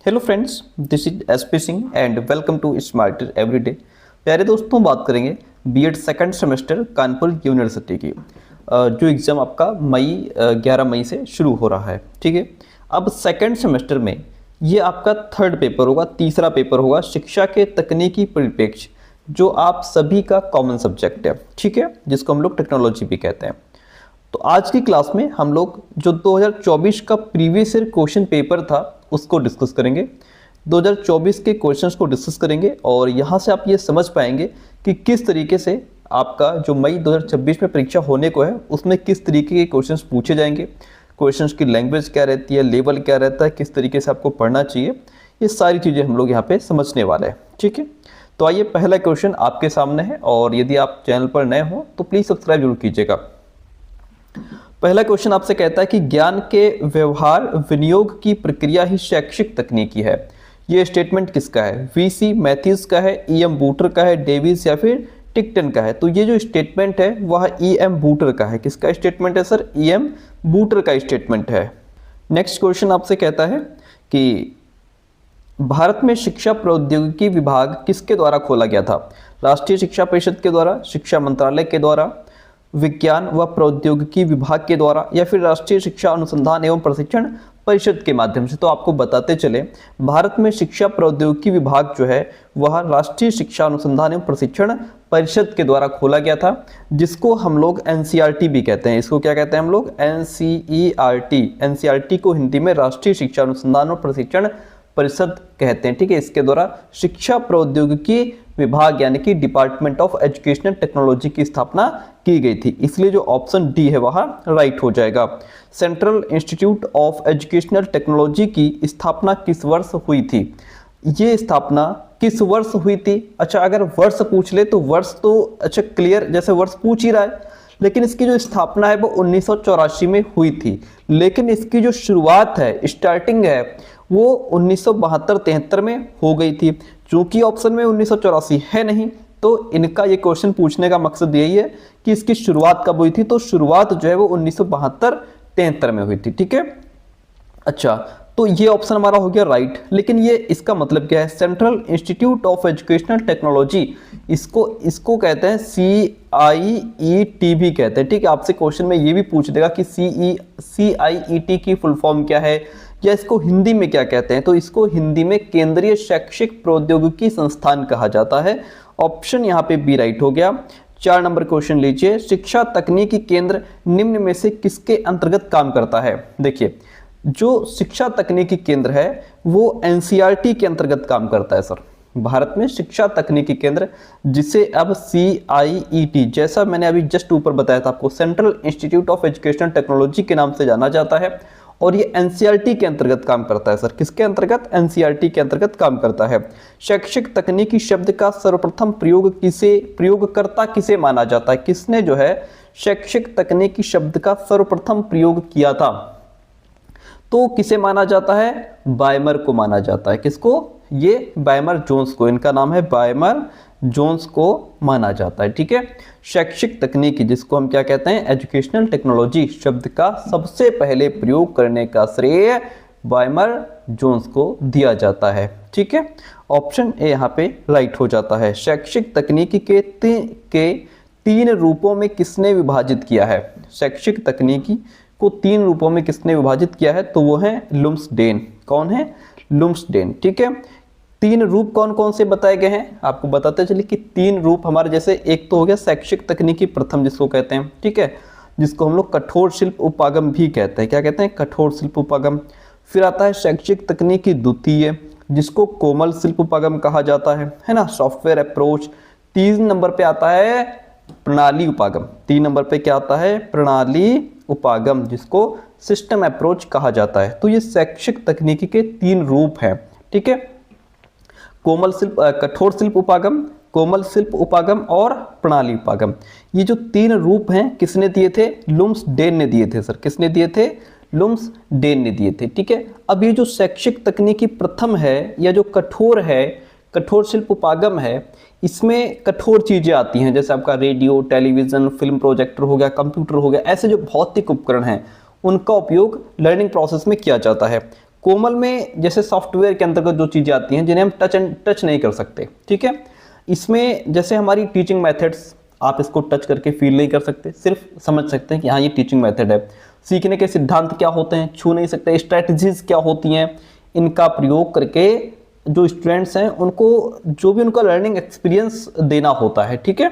Hello friends, this is SP Singh and welcome to smarter everyday. प्यारे दोस्तों, बात करेंगे BEd second semester Kanpur university की, जो एग्ज़ाम आपका 11 मई से शुरू हो रहा है। ठीक है, अब सेकंड सेमेस्टर में ये आपका थर्ड पेपर होगा, तीसरा पेपर होगा शिक्षा के तकनीकी परिप्रेक्ष्य, जो आप सभी का कॉमन सब्जेक्ट है। ठीक है, जिसको हम लोग टेक्नोलॉजी भी कहते हैं। तो आज की क्लास में हम लोग जो 2024 का प्रीवियस ईयर क्वेश्चन पेपर था उसको डिस्कस करेंगे, 2024 के क्वेश्चंस को डिस्कस करेंगे और यहाँ से आप ये समझ पाएंगे कि किस तरीके से आपका जो मई 2026 में परीक्षा होने को है उसमें किस तरीके के क्वेश्चंस पूछे जाएंगे, क्वेश्चंस की लैंग्वेज क्या रहती है, लेवल क्या रहता है, किस तरीके से आपको पढ़ना चाहिए, ये सारी चीज़ें हम लोग यहाँ पे समझने वाले हैं। ठीक है, तो आइए, पहला क्वेश्चन आपके सामने है और यदि आप चैनल पर नए हो तो प्लीज़ सब्सक्राइब जरूर कीजिएगा। पहला क्वेश्चन आपसे कहता है कि ज्ञान के व्यवहार विनियोग की प्रक्रिया ही शैक्षिक तकनीकी है। यह स्टेटमेंट किसका है? वीसी मैथ्यूज का है, ईएम बूटर का है, डेविस या फिर टिक्टन का है? तो ये जो स्टेटमेंट है वह ईएम बूटर का है। किसका स्टेटमेंट है सर? ईएम बूटर का स्टेटमेंट है। नेक्स्ट क्वेश्चन आपसे कहता है कि भारत में शिक्षा प्रौद्योगिकी विभाग किसके द्वारा खोला गया था? राष्ट्रीय शिक्षा परिषद के द्वारा, शिक्षा मंत्रालय के द्वारा, विज्ञान व प्रौद्योगिकी विभाग के द्वारा या फिर राष्ट्रीय शिक्षा अनुसंधान एवं प्रशिक्षण परिषद के माध्यम से? तो आपको बताते चले, भारत में शिक्षा प्रौद्योगिकी विभाग जो है वह राष्ट्रीय शिक्षा अनुसंधान एवं प्रशिक्षण परिषद के द्वारा खोला गया था, जिसको हम लोग एनसीईआरटी भी कहते हैं। इसको क्या कहते हैं हम लोग? एनसीईआरटी। एनसीईआरटी को हिंदी में राष्ट्रीय शिक्षा अनुसंधान और प्रशिक्षण परिषद कहते हैं। ठीक है, इसके द्वारा शिक्षा प्रौद्योगिकी विभाग यानी कि डिपार्टमेंट ऑफ एजुकेशनल टेक्नोलॉजी की स्थापना की गई थी। इसलिए जो ऑप्शन डी है वह राइट हो जाएगा। Central institute of educational technology की स्थापना किस वर्ष हुई थी? ये स्थापना किस वर्ष हुई थी? अच्छा, अगर वर्ष पूछ ले तो वर्ष तो अच्छा क्लियर, जैसे वर्ष पूछ ही रहा है, लेकिन इसकी जो स्थापना है वो 1984 में हुई थी, लेकिन इसकी जो शुरुआत है, स्टार्टिंग है, वो 1972-73 में हो गई थी। चूंकि ऑप्शन में 1984 है नहीं, तो इनका ये क्वेश्चन पूछने का मकसद यही है कि इसकी शुरुआत कब हुई थी। तो शुरुआत जो है वो 1972-73 में हुई थी। ठीक है, अच्छा, तो ये ऑप्शन हमारा हो गया राइट। लेकिन ये इसका मतलब क्या है? Central institute of educational technology, इसको कहते हैं CIET भी कहते हैं। ठीक है, आपसे क्वेश्चन में ये भी पूछ देगा कि CIET की फुल फॉर्म क्या है या इसको हिंदी में क्या कहते हैं? तो इसको हिंदी में केंद्रीय शैक्षिक प्रौद्योगिकी संस्थान कहा जाता है। ऑप्शन यहाँ पे बी राइट हो गया। 4 नंबर क्वेश्चन लीजिए, शिक्षा तकनीकी केंद्र निम्न में से किसके अंतर्गत काम करता है? देखिए, जो शिक्षा तकनीकी केंद्र है वो एनसीईआरटी के अंतर्गत काम करता है सर। भारत में शिक्षा तकनीकी केंद्र, जिसे अब CIET, जैसा मैंने अभी जस्ट ऊपर बताया था आपको, central institute of educational technology के नाम से जाना जाता है, और ये एनसीईआरटी के अंतर्गत काम करता है सर। किसके अंतर्गत? एनसीईआरटी के अंतर्गत काम करता है। शैक्षिक तकनीकी शब्द का सर्वप्रथम प्रयोगकर्ता किसे माना जाता है? किसने जो है शैक्षिक तकनीकी शब्द का सर्वप्रथम प्रयोग किया था? तो किसे माना जाता है? बायमर को माना जाता है। किसको? ये बायमर जोन्स को, इनका नाम है बायमर जोन्स को माना जाता है। ठीक है, शैक्षिक तकनीकी, जिसको हम क्या कहते हैं? एजुकेशनल टेक्नोलॉजी शब्द का सबसे पहले प्रयोग करने का श्रेय बायमर जोन्स को दिया जाता है। ठीक है, ऑप्शन ए यहाँ पे राइट हो जाता है। शैक्षिक तकनीकी के 3 रूपों में किसने विभाजित किया है? शैक्षिक तकनीकी को 3 रूपों में किसने विभाजित किया है? तो वो है लुम्सडेन। कौन है? लुम्सडेन। ठीक है, 3 रूप कौन कौन से बताए गए हैं आपको बताते चलिए कि 3 रूप हमारे, जैसे एक तो हो गया शैक्षिक तकनीकी प्रथम, जिसको कहते हैं, ठीक है, जिसको हम लोग कठोर शिल्प उपागम भी कहते हैं। क्या कहते हैं? कठोर शिल्प उपागम। फिर आता है शैक्षिक तकनीकी द्वितीय, जिसको कोमल शिल्प उपागम कहा जाता है ना, सॉफ्टवेयर अप्रोच। 3 नंबर पे आता है प्रणाली उपागम। 3 नंबर पे क्या आता है? प्रणाली उपागम, जिसको सिस्टम अप्रोच कहा जाता है। तो ये शैक्षिक तकनीकी के 3 रूप हैं। ठीक है, कोमल शिल्प, कठोर शिल्प उपागम, कोमल शिल्प उपागम और प्रणाली उपागम। ये जो 3 रूप हैं किसने दिए थे? लुम्सडेन ने दिए थे सर। किसने दिए थे? लुम्सडेन ने दिए थे। ठीक है, अब ये जो शैक्षिक तकनीकी प्रथम है या जो कठोर है, कठोर शिल्प उपागम है, इसमें कठोर चीज़ें आती हैं, जैसे आपका रेडियो, टेलीविज़न, फिल्म प्रोजेक्टर हो गया, कंप्यूटर हो गया, ऐसे जो भौतिक उपकरण हैं उनका उपयोग लर्निंग प्रोसेस में किया जाता है। कोमल में जैसे सॉफ्टवेयर के अंतर्गत जो चीज़ें आती हैं जिन्हें हम टच नहीं कर सकते, ठीक है। इसमें जैसे हमारी टीचिंग मेथड्स, आप इसको टच करके फील नहीं कर सकते, सिर्फ समझ सकते हैं कि हाँ ये टीचिंग मेथड है। सीखने के सिद्धांत क्या होते हैं, छू नहीं सकते। स्ट्रेटजीज क्या होती हैं, इनका प्रयोग करके जो स्टूडेंट्स हैं उनको जो भी उनका लर्निंग एक्सपीरियंस देना होता है, ठीक है।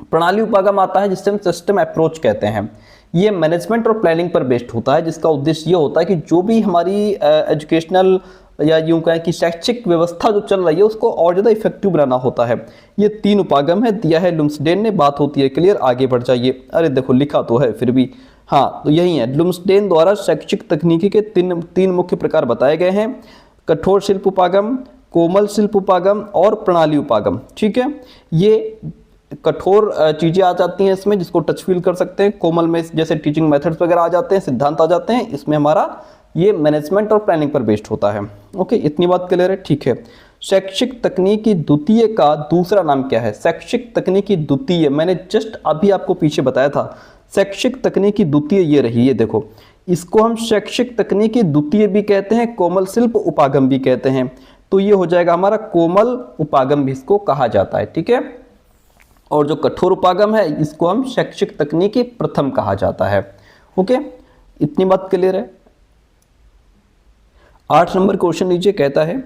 प्रणाली उपागम आता है जिससे हम सिस्टम अप्रोच कहते हैं। ये मैनेजमेंट और प्लानिंग पर बेस्ड होता है, जिसका उद्देश्य ये होता है कि जो भी हमारी एजुकेशनल या यूं कहें कि शैक्षिक व्यवस्था जो चल रही है उसको और ज़्यादा इफेक्टिव बनाना होता है। ये 3 उपागम है, दिया है लुम्सडेन ने, बात होती है क्लियर। आगे बढ़ जाइए। अरे देखो लिखा तो है फिर भी, हाँ तो यही है। लुम्सडेन द्वारा शैक्षिक तकनीकी के तीन मुख्य प्रकार बताए गए हैं, कठोर शिल्प उपागम, कोमल शिल्प उपागम और प्रणाली उपागम, ठीक है। ये कठोर चीज़ें आ जाती हैं इसमें जिसको टच फील कर सकते हैं। कोमल में जैसे टीचिंग मेथड्स वगैरह आ जाते हैं, सिद्धांत आ जाते हैं। इसमें हमारा ये मैनेजमेंट और प्लानिंग पर बेस्ड होता है। ओके, इतनी बात क्लियर है, ठीक है। शैक्षिक तकनीकी द्वितीय का दूसरा नाम क्या है? शैक्षिक तकनीकी द्वितीय मैंने जस्ट अभी आपको पीछे बताया था। शैक्षिक तकनीकी द्वितीय ये रही, ये देखो, इसको हम शैक्षिक तकनीकी द्वितीय भी कहते हैं, कोमल शिल्प उपागम भी कहते हैं। तो ये हो जाएगा हमारा कोमल उपागम भी इसको कहा जाता है, ठीक है। और जो कठोर उपागम है इसको हम शैक्षिक तकनीकी प्रथम कहा जाता है। ओके, इतनी बात क्लियर है। 8 नंबर क्वेश्चन लीजिए, कहता है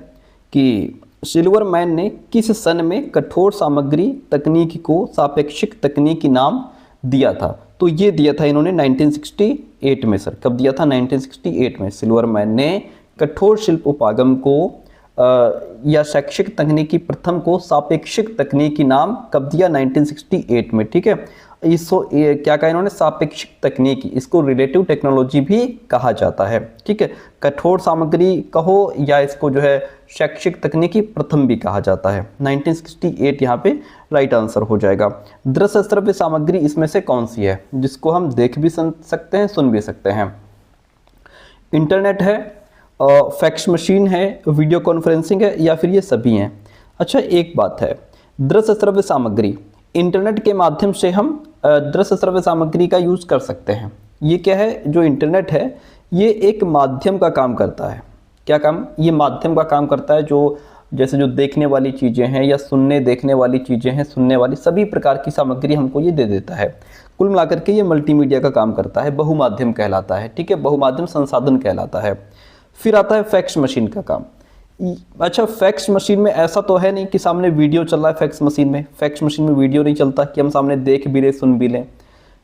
कि सिल्वरमैन ने किस सन में कठोर सामग्री तकनीक को सापेक्षिक तकनीकी नाम दिया था? तो ये दिया था इन्होंने 1968 में। सर कब दिया था? 1968 में सिल्वरमैन ने कठोर शिल्प उपागम को या शैक्षिक तकनीकी प्रथम को सापेक्षिक तकनीकी नाम कब दिया? 1968 में, ठीक है। इसको क्या कहा इन्होंने? सापेक्षिक तकनीकी, इसको रिलेटिव टेक्नोलॉजी भी कहा जाता है, ठीक है। कठोर सामग्री कहो या इसको जो है शैक्षिक तकनीकी प्रथम भी कहा जाता है। 1968 यहाँ पे राइट आंसर हो जाएगा। दृश्य श्रव्य सामग्री इसमें से कौन सी है जिसको हम देख भी सकते हैं, सुन भी सकते हैं? इंटरनेट है, फैक्स मशीन है, वीडियो कॉन्फ्रेंसिंग है, या फिर ये सभी हैं? अच्छा, एक बात है, दृश्य श्रव्य सामग्री, इंटरनेट के माध्यम से हम दृश्य श्रव्य सामग्री का यूज़ कर सकते हैं। ये क्या है? जो इंटरनेट है ये एक माध्यम का काम करता है। क्या काम? ये माध्यम का काम करता है, जो जैसे जो देखने वाली चीज़ें हैं या सुनने देखने वाली चीज़ें हैं, सुनने वाली सभी प्रकार की सामग्री हमको ये दे देता है। कुल मिलाकर के ये मल्टीमीडिया का काम करता है, बहुमाध्यम कहलाता है, ठीक है, बहुमाध्यम संसाधन कहलाता है। फिर आता है फैक्स मशीन का काम। अच्छा, फैक्स मशीन में ऐसा तो है नहीं कि सामने वीडियो चल रहा है फैक्स मशीन में। फैक्स मशीन में वीडियो नहीं चलता कि हम सामने देख भी लें, सुन भी लें,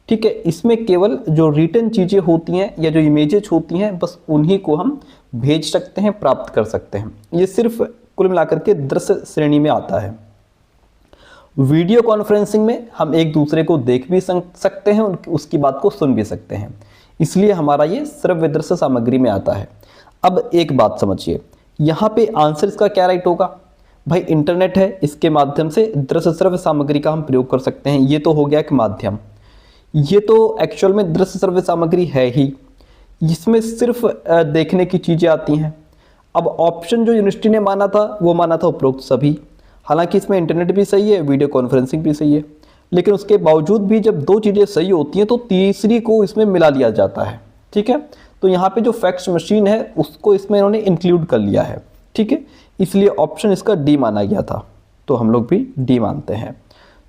ठीक है। इसमें केवल जो रिटन चीज़ें होती हैं या जो इमेजेस होती हैं बस उन्हीं को हम भेज सकते हैं, प्राप्त कर सकते हैं। ये सिर्फ कुल मिलाकर के दृश्य श्रेणी में आता है। वीडियो कॉन्फ्रेंसिंग में हम एक दूसरे को देख भी सकते हैं, उसकी बात को सुन भी सकते हैं, इसलिए हमारा ये श्रव्य दृश्य सामग्री में आता है। अब एक बात समझिए, यहाँ पे आंसर इसका क्या राइट होगा? भाई इंटरनेट है, इसके माध्यम से दृश्य श्रव्य सामग्री का हम प्रयोग कर सकते हैं। ये तो हो गया एक माध्यम, ये तो एक्चुअल में दृश्य श्रव्य सामग्री है ही, इसमें सिर्फ देखने की चीज़ें आती हैं। अब ऑप्शन जो यूनिवर्सिटी ने माना था वो माना था उपरोक्त सभी। हालांकि इसमें इंटरनेट भी सही है, वीडियो कॉन्फ्रेंसिंग भी सही है, लेकिन उसके बावजूद भी जब 2 चीज़ें सही होती हैं तो तीसरी को इसमें मिला लिया जाता है, ठीक है। तो यहाँ पे जो फैक्स मशीन है उसको इसमें इन्होंने इंक्लूड कर लिया है, ठीक है, इसलिए ऑप्शन इसका डी माना गया था, तो हम लोग भी डी मानते हैं।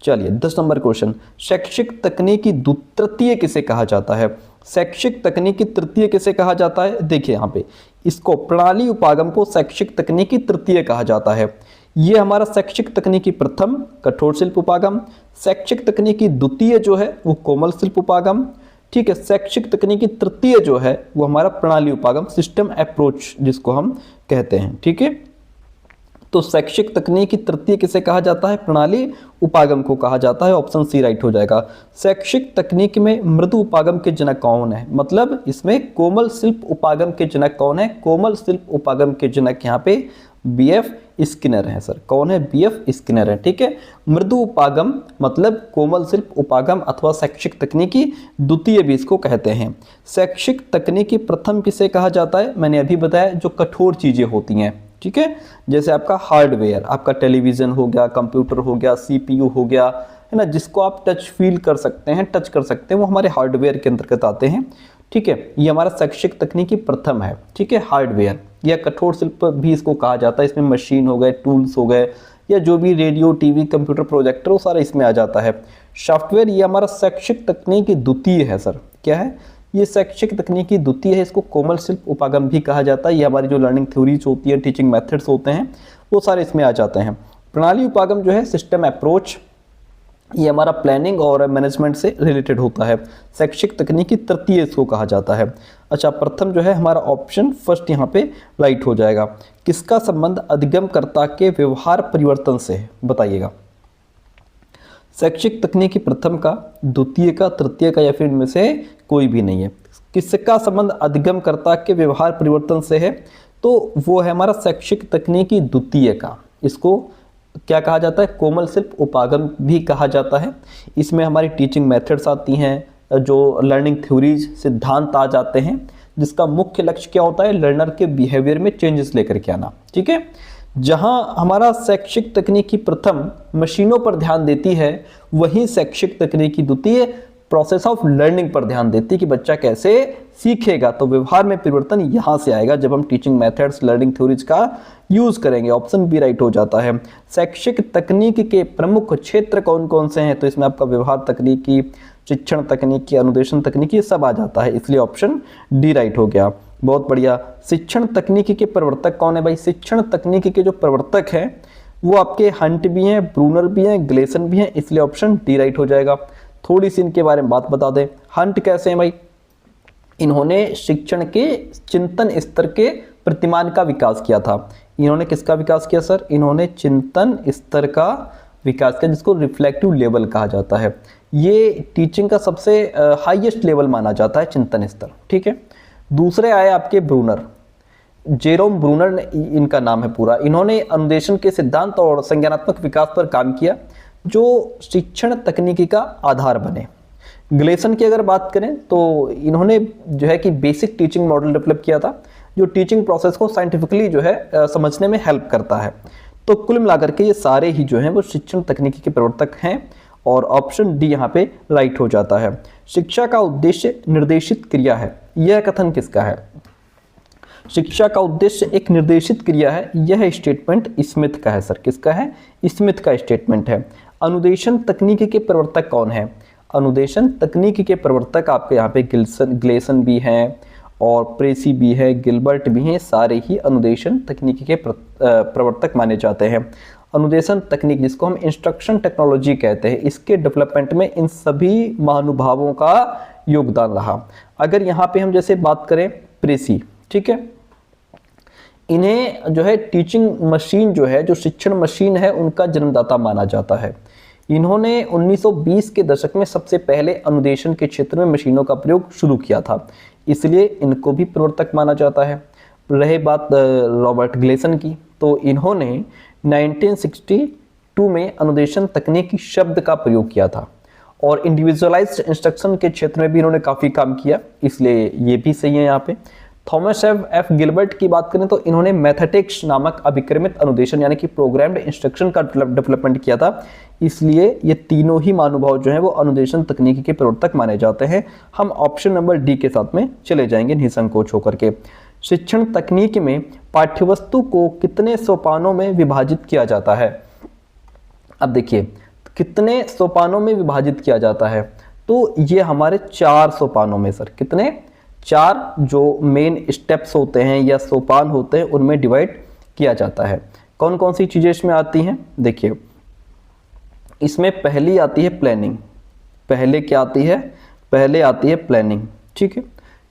चलिए 10 नंबर क्वेश्चन, शैक्षिक तकनीकी तृतीय किसे कहा जाता है? शैक्षिक तकनीकी तृतीय किसे कहा जाता है? देखिए यहाँ पे इसको प्रणाली उपागम को शैक्षिक तकनीकी तृतीय कहा जाता है। ये हमारा शैक्षिक तकनीकी प्रथम कठोर शिल्प उपागम, शैक्षिक तकनीकी द्वितीय जो है वो कोमल शिल्प उपागम, ठीक है। शैक्षिक तकनीकी तृतीय जो है वो हमारा प्रणाली उपागम, सिस्टम अप्रोच जिसको हम कहते हैं, ठीक है। तो शैक्षिक तकनीकी तृतीय किसे कहा जाता है? प्रणाली उपागम को कहा जाता है। ऑप्शन सी राइट हो जाएगा। शैक्षिक तकनीक में मृदु उपागम के जनक कौन है? मतलब इसमें कोमल शिल्प उपागम के जनक कौन है? कोमल शिल्प उपागम के जनक यहाँ पे बीएफ स्किनर है। सर कौन है? बीएफ स्किनर है, ठीक है। मृदु उपागम मतलब कोमल शिल्प उपागम अथवा शैक्षिक तकनीकी द्वितीय भी इसको कहते हैं। शैक्षिक तकनीकी प्रथम किसे कहा जाता है? मैंने अभी बताया, जो कठोर चीजें होती हैं, ठीक है, जैसे आपका हार्डवेयर, आपका टेलीविजन हो गया, कंप्यूटर हो गया, सीपीयू हो गया, है ना, जिसको आप टच फील कर सकते हैं, टच कर सकते हैं, वो हमारे हार्डवेयर के अंतर्गत आते हैं, ठीक है। ये हमारा शैक्षिक तकनीकी प्रथम है, ठीक है। हार्डवेयर या कठोर शिल्प भी इसको कहा जाता है। इसमें मशीन हो गए, टूल्स हो गए, या जो भी रेडियो, टीवी, कंप्यूटर, प्रोजेक्टर, वो सारा इसमें आ जाता है। सॉफ्टवेयर ये हमारा शैक्षिक तकनीकी द्वितीय है सर। क्या है ये? शैक्षिक तकनीकी द्वितीय है। इसको कोमल शिल्प उपागम भी कहा जाता है। ये हमारी जो लर्निंग थ्योरीज होती है, टीचिंग मेथड्स होते हैं, वो सारे इसमें आ जाते हैं। प्रणाली उपागम जो है सिस्टम अप्रोच, ये हमारा प्लानिंग और मैनेजमेंट से रिलेटेड होता है। शैक्षिक तकनीकी तृतीय इसको कहा जाता है। अच्छा, प्रथम जो है हमारा ऑप्शन फर्स्ट यहाँ पे राइट हो जाएगा। किसका संबंध अधिगमकर्ता के व्यवहार परिवर्तन से है? बताइएगा। शैक्षिक तकनीकी प्रथम का, द्वितीय का, तृतीय का, या फिर इनमें से कोई भी नहीं है। किसका संबंध अधिगमकर्ता के व्यवहार परिवर्तन से है? तो वो है हमारा शैक्षिक तकनीकी द्वितीय का। इसको क्या कहा जाता है? कोमल शिल्प उपागम भी कहा जाता है। इसमें हमारी टीचिंग मेथड्स आती हैं, जो लर्निंग थ्योरीज, सिद्धांत आ जाते हैं, जिसका मुख्य लक्ष्य क्या होता है? लर्नर के बिहेवियर में चेंजेस लेकर के आना, ठीक है। जहां हमारा शैक्षिक तकनीकी प्रथम मशीनों पर ध्यान देती है, वहीं शैक्षिक तकनीकी द्वितीय प्रोसेस ऑफ लर्निंग पर ध्यान देती है कि बच्चा कैसे सीखेगा। तो व्यवहार में परिवर्तन यहां से आएगा जब हम टीचिंग मेथड्स, लर्निंग थ्योरीज का यूज करेंगे। ऑप्शन बी राइट हो जाता है। शैक्षिक तकनीक के प्रमुख क्षेत्र कौन कौन से हैं? तो इसमें आपका व्यवहार तकनीकी, शिक्षण तकनीकी, अनुदेशन तकनीकी, सब आ जाता है, इसलिए ऑप्शन डी राइट हो गया। बहुत बढ़िया। शिक्षण तकनीकी के प्रवर्तक कौन है भाई? शिक्षण तकनीकी के जो प्रवर्तक हैं वो आपके हंट भी हैं, ब्रूनर भी हैं, ग्लेसन भी हैं, इसलिए ऑप्शन डी राइट हो जाएगा। थोड़ी सी इनके बारे में बात बता दें। हंट कैसे हैं भाई? इन्होंने शिक्षण के चिंतन स्तर के प्रतिमान का विकास किया था। इन्होंने किसका विकास किया सर? इन्होंने चिंतन स्तर का विकास किया, जिसको रिफ्लेक्टिव लेवल कहा जाता है। ये टीचिंग का सबसे हाईएस्ट लेवल माना जाता है, चिंतन स्तर, ठीक है। दूसरे आए आपके ब्रूनर, जेरोम ब्रूनर इनका नाम है पूरा। इन्होंने अनुदेशन के सिद्धांत और संज्ञानात्मक विकास पर काम किया, जो शिक्षण तकनीकी का आधार बने। ग्लेसन की अगर बात करें तो इन्होंने जो है कि बेसिक टीचिंग मॉडल डेवलप किया था, जो टीचिंग प्रोसेस को साइंटिफिकली जो है समझने में हेल्प करता है। तो कुल मिलाकर के ये सारे ही जो हैं वो शिक्षण तकनीकी के प्रवर्तक हैं, और ऑप्शन डी यहाँ पे राइट हो जाता है। शिक्षा का उद्देश्य निर्देशित क्रिया है, यह कथन किसका है? शिक्षा का उद्देश्य एक निर्देशित क्रिया है, यह स्टेटमेंट स्मिथ का है सर। किसका है? स्मिथ का स्टेटमेंट है। अनुदेशन तकनीकी के प्रवर्तक कौन है? अनुदेशन तकनीकी के प्रवर्तक आपके यहाँ पे ग्लेसन भी हैं, और प्रेसी भी है, गिलबर्ट भी हैं, सारे ही अनुदेशन तकनीकी के प्रवर्तक माने जाते हैं। अनुदेशन तकनीक, जिसको हम इंस्ट्रक्शन टेक्नोलॉजी कहते हैं, इसके डेवलपमेंट में इन सभी महानुभावों का योगदान रहा। अगर यहाँ पे हम जैसे बात करें प्रेसी, ठीक है, इन्हें जो है टीचिंग मशीन जो है, जो शिक्षण मशीन है, उनका जन्मदाता माना जाता है। इन्होंने 1920 के दशक में सबसे पहले अनुदेशन के क्षेत्र में मशीनों का प्रयोग शुरू किया था, इसलिए इनको भी प्रवर्तक माना जाता है। रहे बात रॉबर्ट ग्लेसन की, तो इन्होंने 1962 में अनुदेशन तकनीकी शब्द का प्रयोग किया था, और इंडिविजुअलाइज्ड इंस्ट्रक्शन के क्षेत्र में भी इन्होंने काफ़ी काम किया, इसलिए ये भी सही है यहाँ पे। थॉमस एफ गिलबर्ट की बात करें तो इन्होंने मैथेटिक्स नामक अभिक्रमित अनुदेशन यानी कि प्रोग्राम्ड इंस्ट्रक्शन का डेवलपमेंट किया था, इसलिए ये तीनों ही महानुभाव जो हैं वो अनुदेशन तकनीकी के प्रवर्तक माने जाते हैं। हम ऑप्शन नंबर डी के साथ में चले जाएंगे निसंकोच होकर के। शिक्षण तकनीक में पाठ्यवस्तु को कितने सोपानों में विभाजित किया जाता है? अब देखिए कितने सोपानों में विभाजित किया जाता है, तो ये हमारे 4 सोपानों में सर। कितने? 4 जो मेन स्टेप्स होते हैं या सोपान होते हैं, उनमें डिवाइड किया जाता है। कौन कौन सी चीज़ें इसमें आती हैं? देखिए, इसमें पहली आती है प्लानिंग। पहले क्या आती है? पहले आती है प्लानिंग, ठीक है।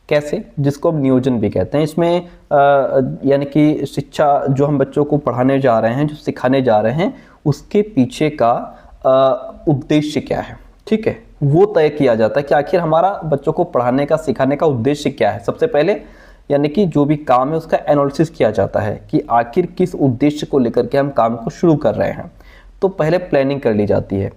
कैसे? जिसको हम नियोजन भी कहते हैं। इसमें यानी कि शिक्षा जो हम बच्चों को पढ़ाने जा रहे हैं, जो सिखाने जा रहे हैं, उसके पीछे का उद्देश्य क्या है, ठीक है, वो तय किया जाता है कि आखिर हमारा बच्चों को पढ़ाने का, सिखाने का उद्देश्य क्या है। सबसे पहले यानी कि जो भी काम है उसका एनालिसिस किया जाता है कि आखिर किस उद्देश्य को लेकर के हम काम को शुरू कर रहे हैं। तो पहले प्लानिंग कर ली जाती है।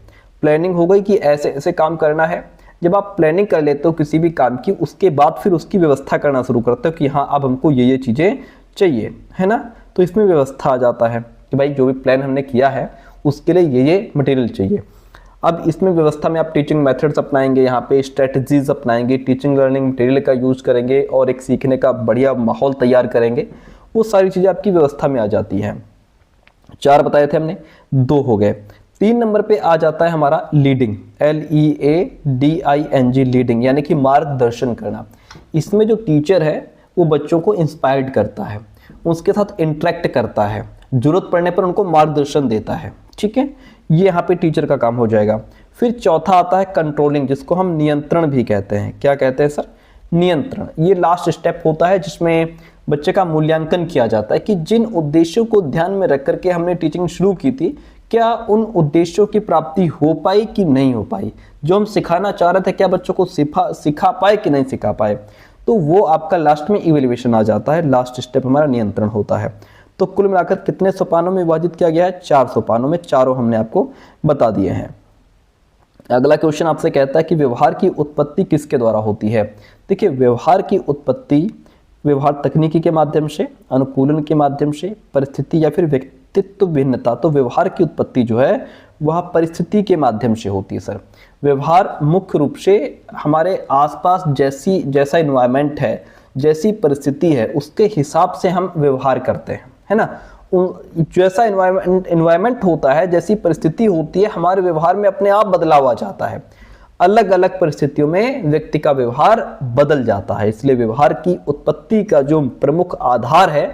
प्लानिंग हो गई कि ऐसे ऐसे काम करना है। जब आप प्लानिंग कर लेते हो किसी भी काम की, उसके बाद फिर उसकी व्यवस्था करना शुरू करते हो कि हाँ अब हमको ये चीज़ें चाहिए, है ना। तो इसमें व्यवस्था आ जाता है कि भाई जो भी प्लान हमने किया है उसके लिए ये मटेरियल चाहिए। अब इसमें व्यवस्था में आप टीचिंग मेथड्स अपनाएंगे, यहाँ पे स्ट्रेटजीज अपनाएंगे, टीचिंग लर्निंग मटेरियल का यूज करेंगे और एक सीखने का बढ़िया माहौल तैयार करेंगे, वो सारी चीज़ें आपकी व्यवस्था में आ जाती हैं। 4 बताए थे हमने, 2 हो गए। 3 नंबर पे आ जाता है हमारा लीडिंग, LEADING, लीडिंग यानी कि मार्गदर्शन करना। इसमें जो टीचर है वो बच्चों को इंस्पायर्ड करता है, उसके साथ इंटरेक्ट करता है, जरूरत पड़ने पर उनको मार्गदर्शन देता है। ठीक है, ये यहाँ पे टीचर का काम हो जाएगा। फिर चौथा आता है कंट्रोलिंग, जिसको हम नियंत्रण भी कहते हैं। क्या कहते हैं सर? नियंत्रण। ये लास्ट स्टेप होता है जिसमें बच्चे का मूल्यांकन किया जाता है कि जिन उद्देश्यों को ध्यान में रख करके हमने टीचिंग शुरू की थी, क्या उन उद्देश्यों की प्राप्ति हो पाई कि नहीं हो पाई, जो हम सिखाना चाह रहे थे क्या बच्चों को सिखा पाए कि नहीं सिखा पाए। तो वो आपका लास्ट में इवैल्यूएशन आ जाता है, लास्ट स्टेप हमारा नियंत्रण होता है। तो कुल मिलाकर कितने सोपानों में विभाजित किया गया है? 4 सोपानों में, चारों हमने आपको बता दिए हैं। अगला क्वेश्चन आपसे कहता है कि व्यवहार की उत्पत्ति किसके द्वारा होती है? देखिए, व्यवहार की उत्पत्ति व्यवहार तकनीकी के माध्यम से, अनुकूलन के माध्यम से, परिस्थिति या फिर व्यक्तित्व भिन्नता। तो व्यवहार की उत्पत्ति जो है वह परिस्थिति के माध्यम से होती है सर। व्यवहार मुख्य रूप से हमारे आसपास जैसा इन्वायरमेंट है, जैसी परिस्थिति है, उसके हिसाब से हम व्यवहार करते हैं, है ना। जैसा इन्वायरमेंट होता है, जैसी परिस्थिति होती है, हमारे व्यवहार में अपने आप बदलाव आ जाता है। अलग अलग परिस्थितियों में व्यक्ति का व्यवहार बदल जाता है। इसलिए व्यवहार की उत्पत्ति का जो प्रमुख आधार है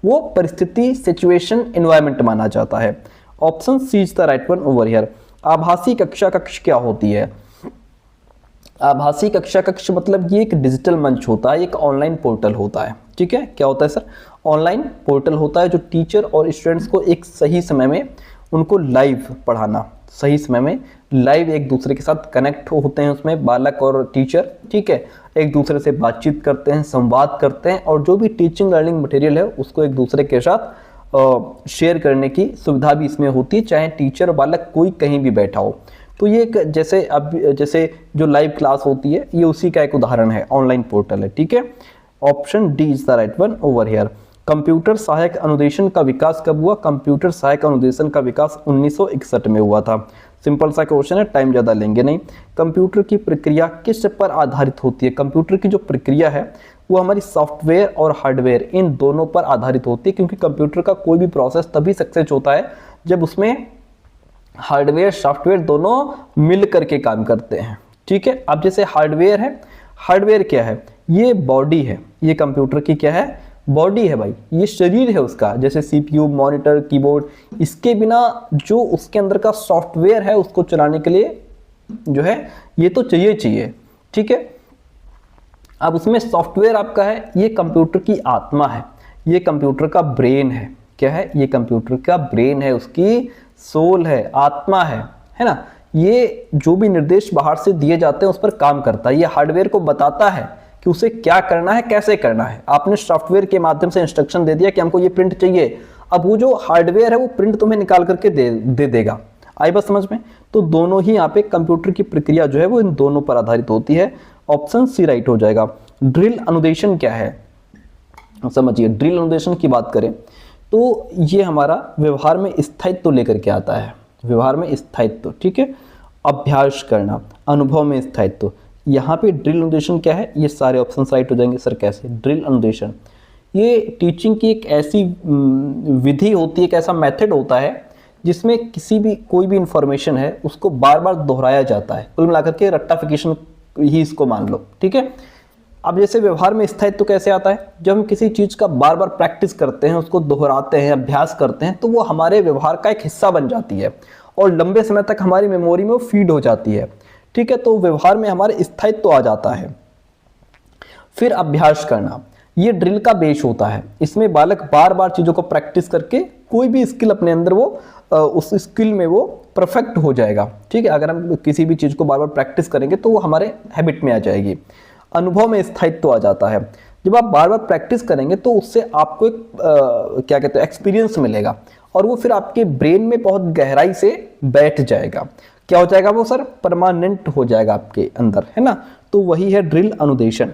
वो परिस्थिति, सिचुएशन, एनवायरनमेंट माना जाता है। Option C is the right one over here. आभासी कक्षा कक्ष क्या होती है? आभासी कक्षा कक्ष मतलब ये एक डिजिटल मंच होता है, एक ऑनलाइन पोर्टल होता है। ठीक है, क्या होता है सर? ऑनलाइन पोर्टल होता है जो टीचर और स्टूडेंट्स को एक सही समय में उनको लाइव पढ़ाना, सही समय में लाइव एक दूसरे के साथ कनेक्ट होते हैं, उसमें बालक और टीचर। ठीक है, एक दूसरे से बातचीत करते हैं, संवाद करते हैं और जो भी टीचिंग लर्निंग मटेरियल है उसको एक दूसरे के साथ शेयर करने की सुविधा भी इसमें होती है, चाहे टीचर और बालक कोई कहीं भी बैठा हो। तो ये एक जैसे जो लाइव क्लास होती है, ये उसी का एक उदाहरण है, ऑनलाइन पोर्टल है। ठीक है, option D is the right one over here. Computer सहायक अनुदेशन का विकास कब हुआ? कंप्यूटर सहायक अनुदेशन का विकास 1961 में हुआ था। सिंपल सा क्वेश्चन है, टाइम ज़्यादा लेंगे नहीं। कंप्यूटर की प्रक्रिया किस पर आधारित होती है? कंप्यूटर की जो प्रक्रिया है वो हमारी सॉफ्टवेयर और हार्डवेयर इन दोनों पर आधारित होती है, क्योंकि कंप्यूटर का कोई भी प्रोसेस तभी सक्सेस होता है जब उसमें हार्डवेयर सॉफ्टवेयर दोनों मिल करके काम करते हैं। ठीक है, अब जैसे हार्डवेयर है, हार्डवेयर क्या है? ये बॉडी है, ये कंप्यूटर की क्या है? बॉडी है भाई, ये शरीर है उसका, जैसे सीपीयू, मॉनिटर, कीबोर्ड। इसके बिना जो उसके अंदर का सॉफ्टवेयर है उसको चलाने के लिए जो है ये तो चाहिए। ठीक है, अब उसमें सॉफ्टवेयर आपका है, ये कंप्यूटर की आत्मा है, ये कंप्यूटर का ब्रेन है। क्या है? ये कंप्यूटर का ब्रेन है, उसकी सोल है, आत्मा है ना। ये जो भी निर्देश बाहर से दिए जाते हैं उस पर काम करता है। ये हार्डवेयर को बताता है कि उसे क्या करना है, कैसे करना है। आपने सॉफ्टवेयर के माध्यम से इंस्ट्रक्शन दे दिया कि हमको ये प्रिंट चाहिए, अब वो जो हार्डवेयर है वो प्रिंट तुम्हें निकाल करके दे देगा। आई बात समझ में? तो दोनों ही यहाँ पे कंप्यूटर की प्रक्रिया जो है वो इन दोनों पर आधारित होती है। ऑप्शन सी राइट हो जाएगा। ड्रिल अनुदेशन क्या है? समझिए, ड्रिल अनुदेशन की बात करें तो ये हमारा व्यवहार में स्थायित्व लेकर के आता है। व्यवहार में स्थायित्व, ठीक है, अभ्यास करना, अनुभव में स्थायित्व। यहाँ पे ड्रिल अनुदेशन क्या है? ये सारे ऑप्शन राइट हो जाएंगे। सर कैसे? ड्रिल अनुदेशन ये टीचिंग की एक ऐसी विधि होती है, एक ऐसा मेथड होता है जिसमें कोई भी इंफॉर्मेशन है उसको बार बार दोहराया जाता है। कुल मिलाकर के रट्टाफिकेशन ही इसको मान लो। ठीक है, अब जैसे व्यवहार में स्थायित्व कैसे आता है? जब हम किसी चीज का बार बार प्रैक्टिस करते हैं, उसको दोहराते हैं, अभ्यास करते हैं, तो वो हमारे व्यवहार का एक हिस्सा बन जाती है और लंबे समय तक हमारी मेमोरी में वो फीड हो जाती है। ठीक है, तो व्यवहार में हमारे स्थायित्व आ जाता है। फिर अभ्यास करना, ये ड्रिल का बेस होता है। इसमें बालक बार बार चीजों को प्रैक्टिस करके कोई भी स्किल अपने अंदर वो उस स्किल में वो परफेक्ट हो जाएगा। ठीक है, अगर हम किसी भी चीज को बार बार प्रैक्टिस करेंगे तो वो हमारे हैबिट में आ जाएगी। अनुभव में स्थायित्व आ जाता है। जब आप बार बार प्रैक्टिस करेंगे तो उससे आपको एक क्या कहते हैं, एक्सपीरियंस मिलेगा और वो फिर आपके ब्रेन में बहुत गहराई से बैठ जाएगा। क्या हो जाएगा वो सर? परमानेंट हो जाएगा आपके अंदर, है ना। तो वही है ड्रिल अनुदेशन।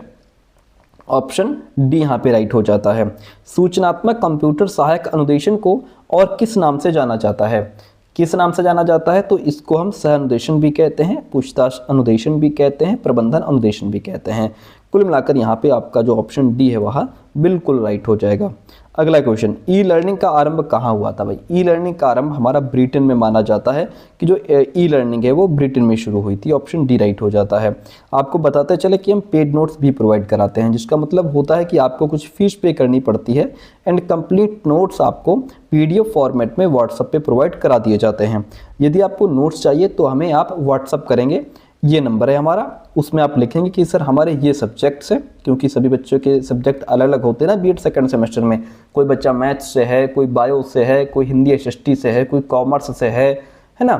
ऑप्शन डी यहाँ पे राइट हो जाता है। सूचनात्मक कंप्यूटर सहायक अनुदेशन को और किस नाम से जाना जाता है? किस नाम से जाना जाता है? तो इसको हम सह अनुदेशन भी कहते हैं, पूछताछ अनुदेशन भी कहते हैं, प्रबंधन अनुदेशन भी कहते हैं। कुल मिलाकर यहाँ पे आपका जो ऑप्शन डी है वह बिल्कुल राइट हो जाएगा। अगला क्वेश्चन, ई लर्निंग का आरंभ कहाँ हुआ था भाई? ई लर्निंग का आरंभ हमारा ब्रिटेन में माना जाता है कि जो ई लर्निंग है वो ब्रिटेन में शुरू हुई थी। ऑप्शन डी राइट हो जाता है। आपको बताते चले कि हम पेड नोट्स भी प्रोवाइड कराते हैं, जिसका मतलब होता है कि आपको कुछ फीस पे करनी पड़ती है एंड कंप्लीट नोट्स आपको PDF फॉर्मेट में व्हाट्सएप पे प्रोवाइड करा दिए जाते हैं। यदि आपको नोट्स चाहिए तो हमें आप व्हाट्सएप करेंगे, ये नंबर है हमारा, उसमें आप लिखेंगे कि सर हमारे ये सब्जेक्ट्स हैं, क्योंकि सभी बच्चों के सब्जेक्ट अलग अलग होते हैं ना बीएड सेकंड सेमेस्टर में। कोई बच्चा मैथ्स से है, कोई बायो से है, कोई हिंदी SST से है, कोई कॉमर्स से है ना,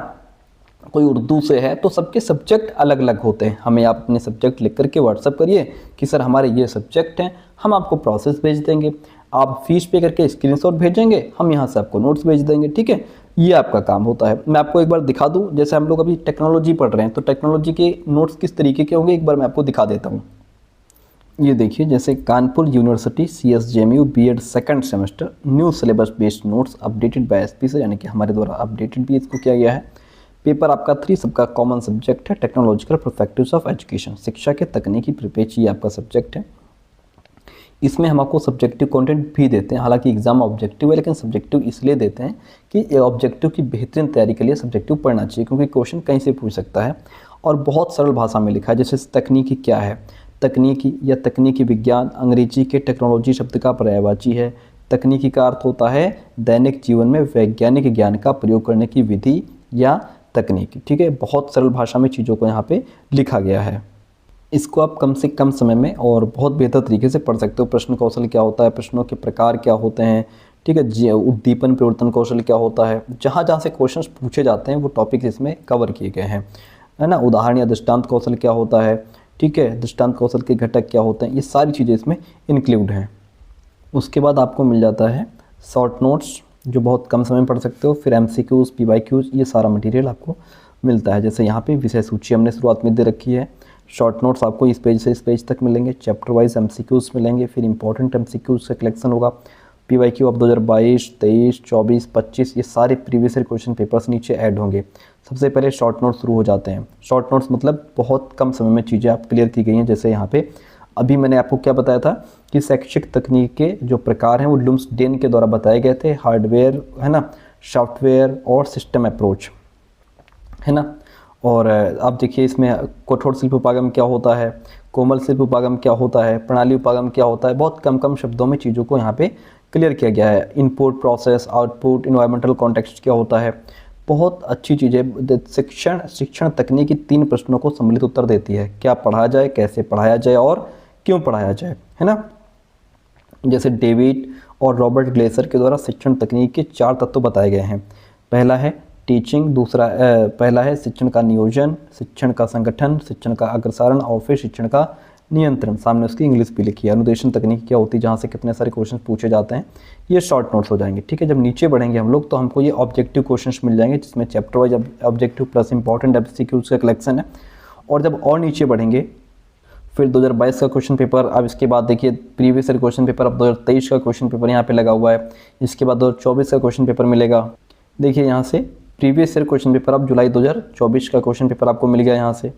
कोई उर्दू से है, तो सबके सब्जेक्ट अलग अलग होते हैं। हमें आप अपने सब्जेक्ट लिख करके व्हाट्सअप करिए कि सर हमारे ये सब्जेक्ट हैं, हम आपको प्रोसेस भेज देंगे, आप फीस पे करके स्क्रीनशॉट भेजेंगे, हम यहाँ से आपको नोट्स भेज देंगे, ठीक है। ये आपका काम होता है। मैं आपको एक बार दिखा दूँ, जैसे हम लोग अभी टेक्नोलॉजी पढ़ रहे हैं तो टेक्नोलॉजी के नोट्स किस तरीके के होंगे एक बार मैं आपको दिखा देता हूँ। ये देखिए, जैसे Kanpur university CSJMU BEd second semester new syllabus based notes updated by SP से, यानी कि हमारे द्वारा अपडेटेड भी इसको किया गया है। पेपर आपका 3 सबका कॉमन सब्जेक्ट है, टेक्नोलॉजिकल परस्पेक्टिव्स ऑफ एजुकेशन, शिक्षा के तकनीकी परिप्रेक्ष्य, ये आपका सब्जेक्ट है। इसमें हम आपको सब्जेक्टिव कंटेंट भी देते हैं, हालांकि एग्जाम ऑब्जेक्टिव है, लेकिन सब्जेक्टिव इसलिए देते हैं कि ऑब्जेक्टिव की बेहतरीन तैयारी के लिए सब्जेक्टिव पढ़ना चाहिए, क्योंकि क्वेश्चन कहीं से पूछ सकता है और बहुत सरल भाषा में लिखा है। जैसे तकनीकी क्या है? तकनीकी या तकनीकी विज्ञान अंग्रेजी के टेक्नोलॉजी शब्द का पर्यायवाची है। तकनीकी का अर्थ होता है दैनिक जीवन में वैज्ञानिक ज्ञान का प्रयोग करने की विधि या तकनीक, ठीक है। बहुत सरल भाषा में चीज़ों को यहाँ पे लिखा गया है। इसको आप कम से कम समय में और बहुत बेहतर तरीके से पढ़ सकते हो। प्रश्न कौशल क्या होता है, प्रश्नों के प्रकार क्या होते हैं, ठीक है, उद्दीपन परिवर्तन कौशल क्या होता है, जहाँ जहाँ से क्वेश्चंस पूछे जाते हैं वो टॉपिक्स इसमें कवर किए गए हैं, है ना। उदाहरण या दृष्टांत कौशल क्या होता है, ठीक है, दृष्टांत कौशल के घटक क्या होते हैं, ये सारी चीज़ें इसमें इंक्लूड हैं। उसके बाद आपको मिल जाता है शॉर्ट नोट्स, जो बहुत कम समय में पढ़ सकते हो। फिर MCQs, PYQs, ये सारा मटेरियल आपको मिलता है। जैसे यहाँ पे विषय सूची हमने शुरुआत में दे रखी है। शॉर्ट नोट्स आपको इस पेज से इस पेज तक मिलेंगे, चैप्टर वाइज MCQs मिलेंगे, फिर इंपॉर्टेंट MCQs का कलेक्शन होगा। PYQ अब 2022, 23, 24, 25 ये सारे प्रीवियस ईयर क्वेश्चन पेपर्स नीचे ऐड होंगे। सबसे पहले शॉर्ट नोट्स शुरू हो जाते हैं। शॉर्ट नोट्स मतलब बहुत कम समय में चीज़ें आप क्लियर की गई हैं। जैसे यहाँ पे अभी मैंने आपको क्या बताया था कि शैक्षिक तकनीक के जो प्रकार हैं वो लुम्सडेन के द्वारा बताए गए थे। हार्डवेयर, है ना, सॉफ्टवेयर और सिस्टम अप्रोच, है ना। और आप देखिए इसमें कठोर शिल्प उपागम क्या होता है, कोमल शिल्प उपागम क्या होता है, प्रणाली उपागम क्या होता है। बहुत कम कम शब्दों में चीज़ों को यहाँ पे क्लियर किया गया है। Input, process, output, environmental context क्या होता है, बहुत अच्छी चीज़ें। शिक्षण तकनीकी 3 प्रश्नों को सम्मिलित उत्तर देती है। क्या पढ़ाया जाए, कैसे पढ़ाया जाए और क्यों पढ़ाया जाए, है ना। जैसे डेविड और रॉबर्ट ग्लेसर के द्वारा शिक्षण तकनीक के 4 तत्व बताए गए हैं। पहला है टीचिंग, पहला है शिक्षण का नियोजन, शिक्षण का संगठन, शिक्षण का अग्रसारण और फिर शिक्षण का नियंत्रण। सामने उसकी इंग्लिश भी लिखी है। अनुदेशन तकनीक क्या होती है, जहाँ से कितने सारे क्वेश्चन पूछे जाते हैं। ये शॉर्ट नोट्स हो जाएंगे, ठीक है। जब नीचे बढ़ेंगे हम लोग तो हमको ये ऑब्जेक्टिव क्वेश्चंस मिल जाएंगे, जिसमें chapter wise objective plus important MCQs का कलेक्शन है। और जब और नीचे बढ़ेंगे फिर 2022 का क्वेश्चन पेपर। अब इसके बाद देखिए प्रीवियस ईयर क्वेश्चन पेपर, अब 2023 का क्वेश्चन पेपर यहाँ पे लगा हुआ है। इसके बाद 2024 का क्वेश्चन पेपर मिलेगा। देखिए यहाँ से प्रीवियस ईयर क्वेश्चन पेपर, अब जुलाई 2024 का क्वेश्चन पेपर आपको मिल गया यहाँ से।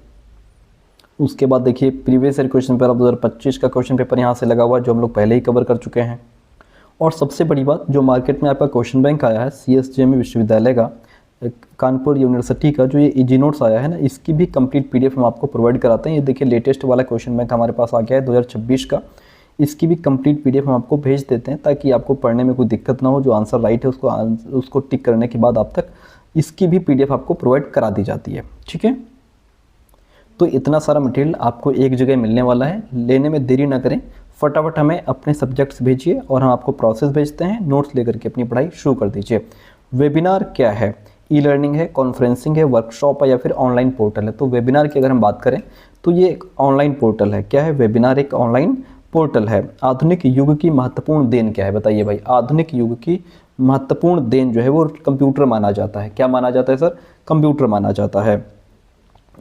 उसके बाद देखिए प्रीवियस ईयर क्वेश्चन पेपर, अब 2025 का क्वेश्चन पेपर यहाँ से लगा हुआ है, जो हम लोग पहले ही कवर कर चुके हैं। और सबसे बड़ी बात, जो मार्केट में आपका क्वेश्चन बैंक आया है CSJMU विश्वविद्यालय का, कानपुर यूनिवर्सिटी का, जो ये इजी नोट्स आया है ना, इसकी भी कंप्लीट PDF हम आपको प्रोवाइड कराते हैं। ये देखिए लेटेस्ट वाला क्वेश्चन बैंक हमारे पास आ गया है 2026 का। इसकी भी कंप्लीट PDF हम आपको भेज देते हैं, ताकि आपको पढ़ने में कोई दिक्कत ना हो। जो आंसर राइट है उसको टिक करने के बाद आप तक इसकी भी PDF आपको प्रोवाइड करा दी जाती है, ठीक है। तो इतना सारा मटेरियल आपको एक जगह मिलने वाला है। लेने में देरी ना करें, फटाफट हमें अपने सब्जेक्ट्स भेजिए और हम आपको प्रोसेस भेजते हैं। नोट्स लेकर के अपनी पढ़ाई शुरू कर दीजिए। वेबिनार क्या है? ई लर्निंग है, कॉन्फ्रेंसिंग है, वर्कशॉप है या फिर ऑनलाइन पोर्टल है? तो वेबिनार की अगर हम बात करें तो ये एक ऑनलाइन पोर्टल है। क्या है? वेबिनार एक ऑनलाइन पोर्टल है। आधुनिक युग की महत्वपूर्ण देन क्या है, बताइए भाई। आधुनिक युग की महत्वपूर्ण देन जो है वो कंप्यूटर माना जाता है। क्या माना जाता है सर? कंप्यूटर माना जाता है।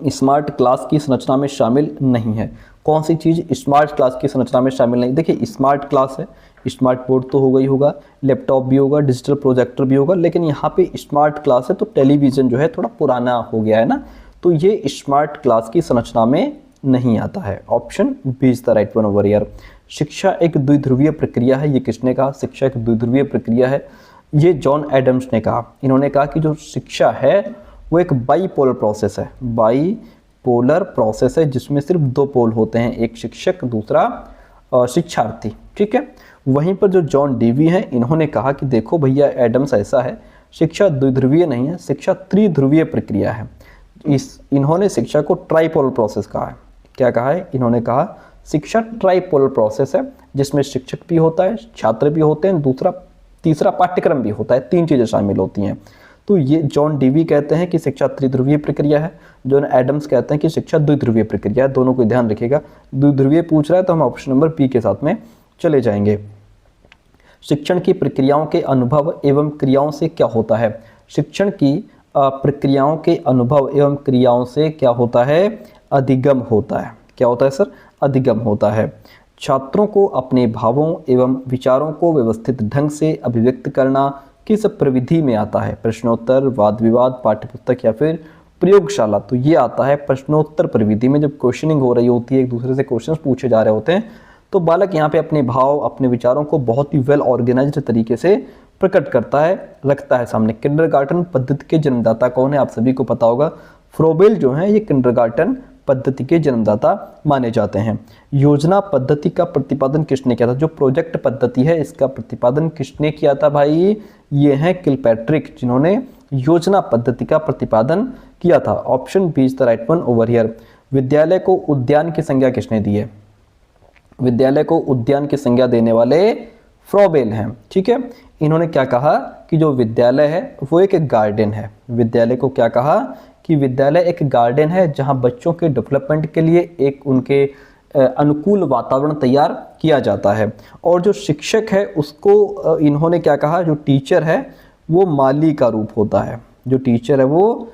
स्मार्ट क्लास की संरचना में शामिल नहीं है। कौन सी चीज़ स्मार्ट क्लास की संरचना में शामिल नहीं? देखिए स्मार्ट क्लास है, स्मार्ट बोर्ड तो होगा ही होगा, लैपटॉप भी होगा, डिजिटल प्रोजेक्टर भी होगा, लेकिन यहाँ पे स्मार्ट क्लास है तो टेलीविज़न जो है थोड़ा पुराना हो गया है ना, तो ये स्मार्ट क्लास की संरचना में नहीं आता है। Option B is the right one over here. शिक्षा एक द्विध्रुवीय प्रक्रिया है, ये किसने कहा? शिक्षा एक द्विध्रुवीय प्रक्रिया है, ये जॉन एडम्स ने कहा। इन्होंने कहा कि जो शिक्षा है वो एक बाईपोलर प्रोसेस है, बाईपोलर प्रोसेस है जिसमें सिर्फ दो पोल होते हैं, एक शिक्षक दूसरा शिक्षार्थी, ठीक है। वहीं पर जो जॉन डेवी हैं इन्होंने कहा कि देखो भैया एडम्स ऐसा है, शिक्षा द्विध्रुवीय नहीं है, शिक्षा त्रिध्रुवीय प्रक्रिया है। इन्होंने शिक्षा को ट्राइपोलर प्रोसेस कहा है। क्या कहा है? इन्होंने कहा शिक्षा ट्राइपोलर प्रोसेस है जिसमें शिक्षक भी होता है, छात्र भी होते हैं, तीसरा पाठ्यक्रम भी होता है, तीन चीज़ें शामिल होती हैं। तो ये जॉन डेवी कहते हैं कि शिक्षा त्रिध्रुवीय प्रक्रिया है, जॉन एडम्स कहते हैं कि शिक्षा द्विध्रुवीय प्रक्रिया है। दोनों को ध्यान रखिएगा, द्विध्रुवीय पूछ रहा है तो हम ऑप्शन नंबर बी के साथ में चले जाएंगे। शिक्षण की प्रक्रियाओं के अनुभव एवं क्रियाओं से क्या होता है? शिक्षण की प्रक्रियाओं के अनुभव एवं क्रियाओं से क्या होता है? अधिगम होता है। क्या होता है सर? अधिगम होता है। छात्रों को अपने भावों एवं विचारों को व्यवस्थित ढंग से अभिव्यक्त करना किस प्रविधि में आता है? प्रश्नोत्तर, वाद विवाद, पाठ्यपुस्तक या फिर प्रयोगशाला? तो ये आता है प्रश्नोत्तर प्रविधि में। जब क्वेश्चनिंग हो रही होती है, एक दूसरे से क्वेश्चंस पूछे जा रहे होते हैं, तो बालक यहाँ पे अपने भाव, अपने विचारों को बहुत ही वेल ऑर्गेनाइज्ड तरीके से प्रकट करता है, रखता है सामने। किंडरगार्टन पद्धति के जन्मदाता कौन है? आप सभी को पता होगा, फ्रोबेल जो है ये किंडरगार्टन पद्धति के जन्मदाता माने जाते हैं। योजना पद्धति का प्रतिपादन किसने किया था? जो प्रोजेक्ट पद्धति है इसका प्रतिपादन किसने किया था भाई? ये हैं किलपैट्रिक, जिन्होंने योजना पद्धति का प्रतिपादन किया था। Option B is the right one over here. विद्यालय को उद्यान की संज्ञा किसने दी है? विद्यालय को उद्यान की संज्ञा देने वाले फ्रोबेल हैं, ठीक है। इन्होंने क्या कहा कि जो विद्यालय है वो एक गार्डन है। विद्यालय को क्या कहा कि विद्यालय एक गार्डन है जहां बच्चों के डेवलपमेंट के लिए एक उनके अनुकूल वातावरण तैयार किया जाता है। और जो शिक्षक है उसको इन्होंने क्या कहा, जो टीचर है वो माली का रूप होता है। जो टीचर है वो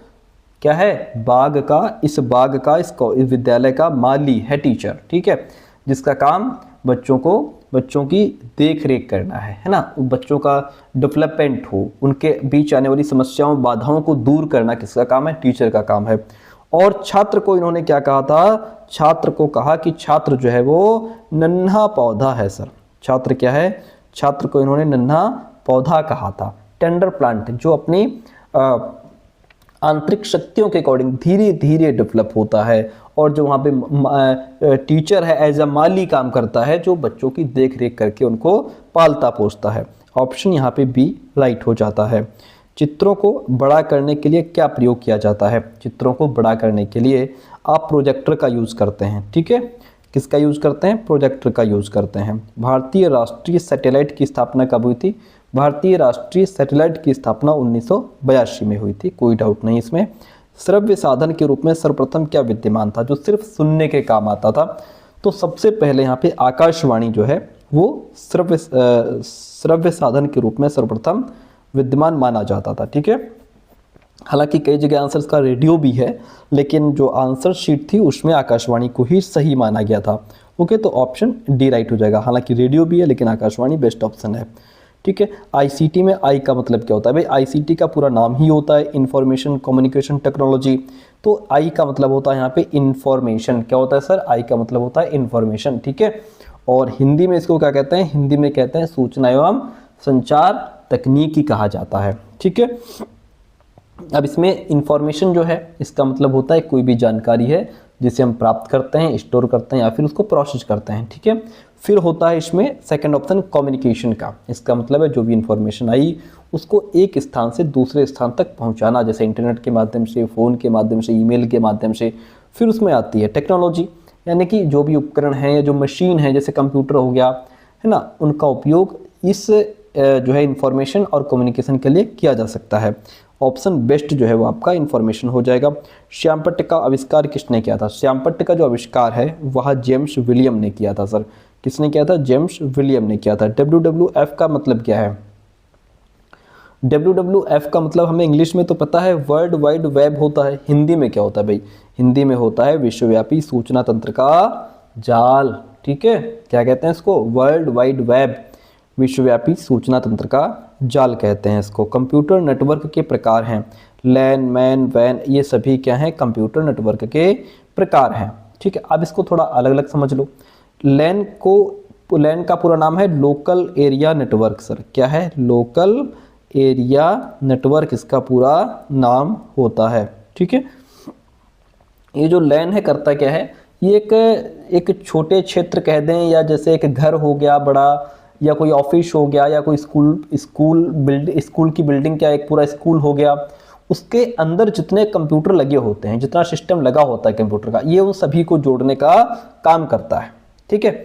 क्या है? बाग का, इस बाग का, इस विद्यालय का माली है टीचर, ठीक है, जिसका काम बच्चों की देख रेख करना है ना, बच्चों का डेवलपमेंट हो, उनके बीच आने वाली समस्याओं, बाधाओं को दूर करना किसका काम है? टीचर का काम है। और छात्र को इन्होंने क्या कहा था? छात्र को कहा कि छात्र जो है वो नन्हा पौधा है सर। छात्र क्या है? छात्र को इन्होंने नन्हा पौधा कहा था, टेंडर प्लांट, जो अपनी आंतरिक शक्तियों के अकॉर्डिंग धीरे धीरे डेवलप होता है। और जो वहाँ पे टीचर है एज अ माली काम करता है, जो बच्चों की देख रेख करके उनको पालता पोसता है। ऑप्शन यहाँ पे बी राइट हो जाता है। चित्रों को बड़ा करने के लिए क्या प्रयोग किया जाता है? चित्रों को बड़ा करने के लिए आप प्रोजेक्टर का यूज़ करते हैं, ठीक है। किसका यूज़ करते हैं? प्रोजेक्टर का यूज़ करते हैं। भारतीय राष्ट्रीय सैटेलाइट की स्थापना कब हुई थी? भारतीय राष्ट्रीय सैटेलाइट की स्थापना 1982 में हुई थी, कोई डाउट नहीं इसमें। श्रव्य साधन के रूप में सर्वप्रथम क्या विद्यमान था जो सिर्फ सुनने के काम आता था? तो सबसे पहले यहाँ पे आकाशवाणी जो है वो श्रव्य साधन के रूप में सर्वप्रथम विद्यमान माना जाता था, ठीक है। हालांकि कई जगह आंसर्स का रेडियो भी है, लेकिन जो आंसर शीट थी उसमें आकाशवाणी को ही सही माना गया था। ओके, तो ऑप्शन डी राइट हो जाएगा। हालांकि रेडियो भी है लेकिन आकाशवाणी बेस्ट ऑप्शन है, ठीक है। आईसीटी में आई का मतलब क्या होता है भाई? आईसीटी का पूरा नाम ही होता है इंफॉर्मेशन कम्युनिकेशन टेक्नोलॉजी। तो आई का मतलब होता है यहाँ पे इंफॉर्मेशन। क्या होता है सर? आई का मतलब होता है इंफॉर्मेशन, ठीक है। और हिंदी में इसको क्या कहते हैं? हिंदी में कहते हैं सूचना एवं संचार तकनीकी कहा जाता है, ठीक है। अब इसमें इंफॉर्मेशन जो है इसका मतलब होता है कोई भी जानकारी है जिसे हम प्राप्त करते हैं, स्टोर करते हैं या फिर उसको प्रोसेस करते हैं, ठीक है। फिर होता है इसमें सेकंड ऑप्शन कम्युनिकेशन का। इसका मतलब है जो भी इंफॉर्मेशन आई उसको एक स्थान से दूसरे स्थान तक पहुंचाना, जैसे इंटरनेट के माध्यम से, फ़ोन के माध्यम से, ईमेल के माध्यम से। फिर उसमें आती है टेक्नोलॉजी, यानी कि जो भी उपकरण हैं या जो मशीन है जैसे कंप्यूटर हो गया है ना, उनका उपयोग इस जो है इंफॉर्मेशन और कम्युनिकेशन के लिए किया जा सकता है। ऑप्शन बेस्ट जो है वो आपका इंफॉर्मेशन हो जाएगा। श्यामपट्ट का आविष्कार किसने किया था? श्यामपट्ट का जो आविष्कार है वह जेम्स विलियम ने किया था सर। किसने किया था? जेम्स विलियम ने किया था। WWF का मतलब क्या है? WWF का मतलब हमें इंग्लिश में तो पता है वर्ल्ड वाइड वेब होता है। हिंदी में क्या होता है भाई? हिंदी में होता है विश्वव्यापी सूचना तंत्र का जाल, ठीक है। क्या कहते हैं इसको? World wide web. विश्वव्यापी सूचना तंत्र का जाल कहते हैं इसको। कंप्यूटर नेटवर्क के प्रकार हैं, लैन, मैन, वैन, ये सभी क्या हैं, कंप्यूटर नेटवर्क के प्रकार हैं। ठीक है, अब इसको थोड़ा अलग अलग समझ लो। लैन का पूरा नाम है लोकल एरिया नेटवर्क। सर क्या है, लोकल एरिया नेटवर्क इसका पूरा नाम होता है। ठीक है, ये जो लैन है करता क्या है, ये एक छोटे क्षेत्र कह दें, या जैसे एक घर हो गया बड़ा, या कोई ऑफिस हो गया, या कोई स्कूल की बिल्डिंग, क्या एक पूरा स्कूल हो गया, उसके अंदर जितने कंप्यूटर लगे होते हैं, जितना सिस्टम लगा होता है कंप्यूटर का, ये उन सभी को जोड़ने का काम करता है। ठीक है,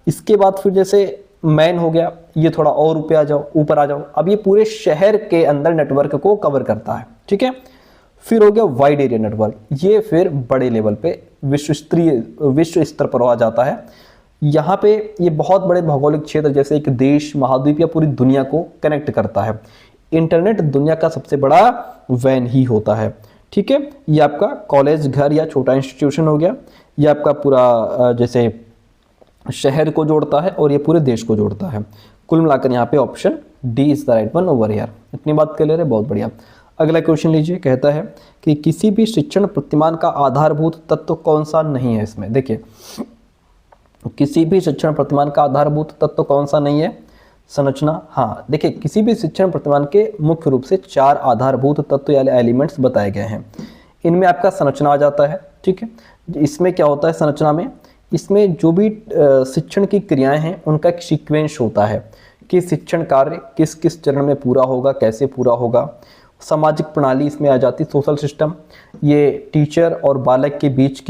इसके बाद फिर जैसे मैन हो गया, ये थोड़ा और ऊपर आ जाओ, अब ये पूरे शहर के अंदर नेटवर्क को कवर करता है। ठीक है, फिर हो गया वाइड एरिया नेटवर्क, ये फिर बड़े लेवल पे विश्व स्तर पर आ जाता है। यहाँ पे ये बहुत बड़े भौगोलिक क्षेत्र जैसे एक देश, महाद्वीप या पूरी दुनिया को कनेक्ट करता है। इंटरनेट दुनिया का सबसे बड़ा वैन ही होता है। ठीक है, ये आपका कॉलेज, घर या छोटा इंस्टीट्यूशन हो गया, ये आपका पूरा जैसे शहर को जोड़ता है और ये पूरे देश को जोड़ता है। कुल मिलाकर यहाँ पे option D is the right one over here. इतनी बात कर ले रहे, बहुत बढ़िया। अगला क्वेश्चन लीजिए, कहता है कि किसी भी शिक्षण प्रतिमान का आधारभूत तत्व कौन सा नहीं है। इसमें देखिए, किसी भी शिक्षण प्रतिमान का आधारभूत तत्व कौन सा नहीं है, संरचना। हाँ देखिए, किसी भी शिक्षण प्रतिमान के मुख्य रूप से 4 आधारभूत तत्व या एलिमेंट्स बताए गए हैं। इनमें आपका संरचना आ जाता है। ठीक है, इसमें क्या होता है संरचना में, इसमें जो भी शिक्षण की क्रियाएं हैं उनका एक सीक्वेंस होता है कि शिक्षण कार्य किस किस चरण में पूरा होगा, कैसे पूरा होगा। सामाजिक प्रणाली इसमें आ जाती, सोशल सिस्टम, ये टीचर और बालक के बीच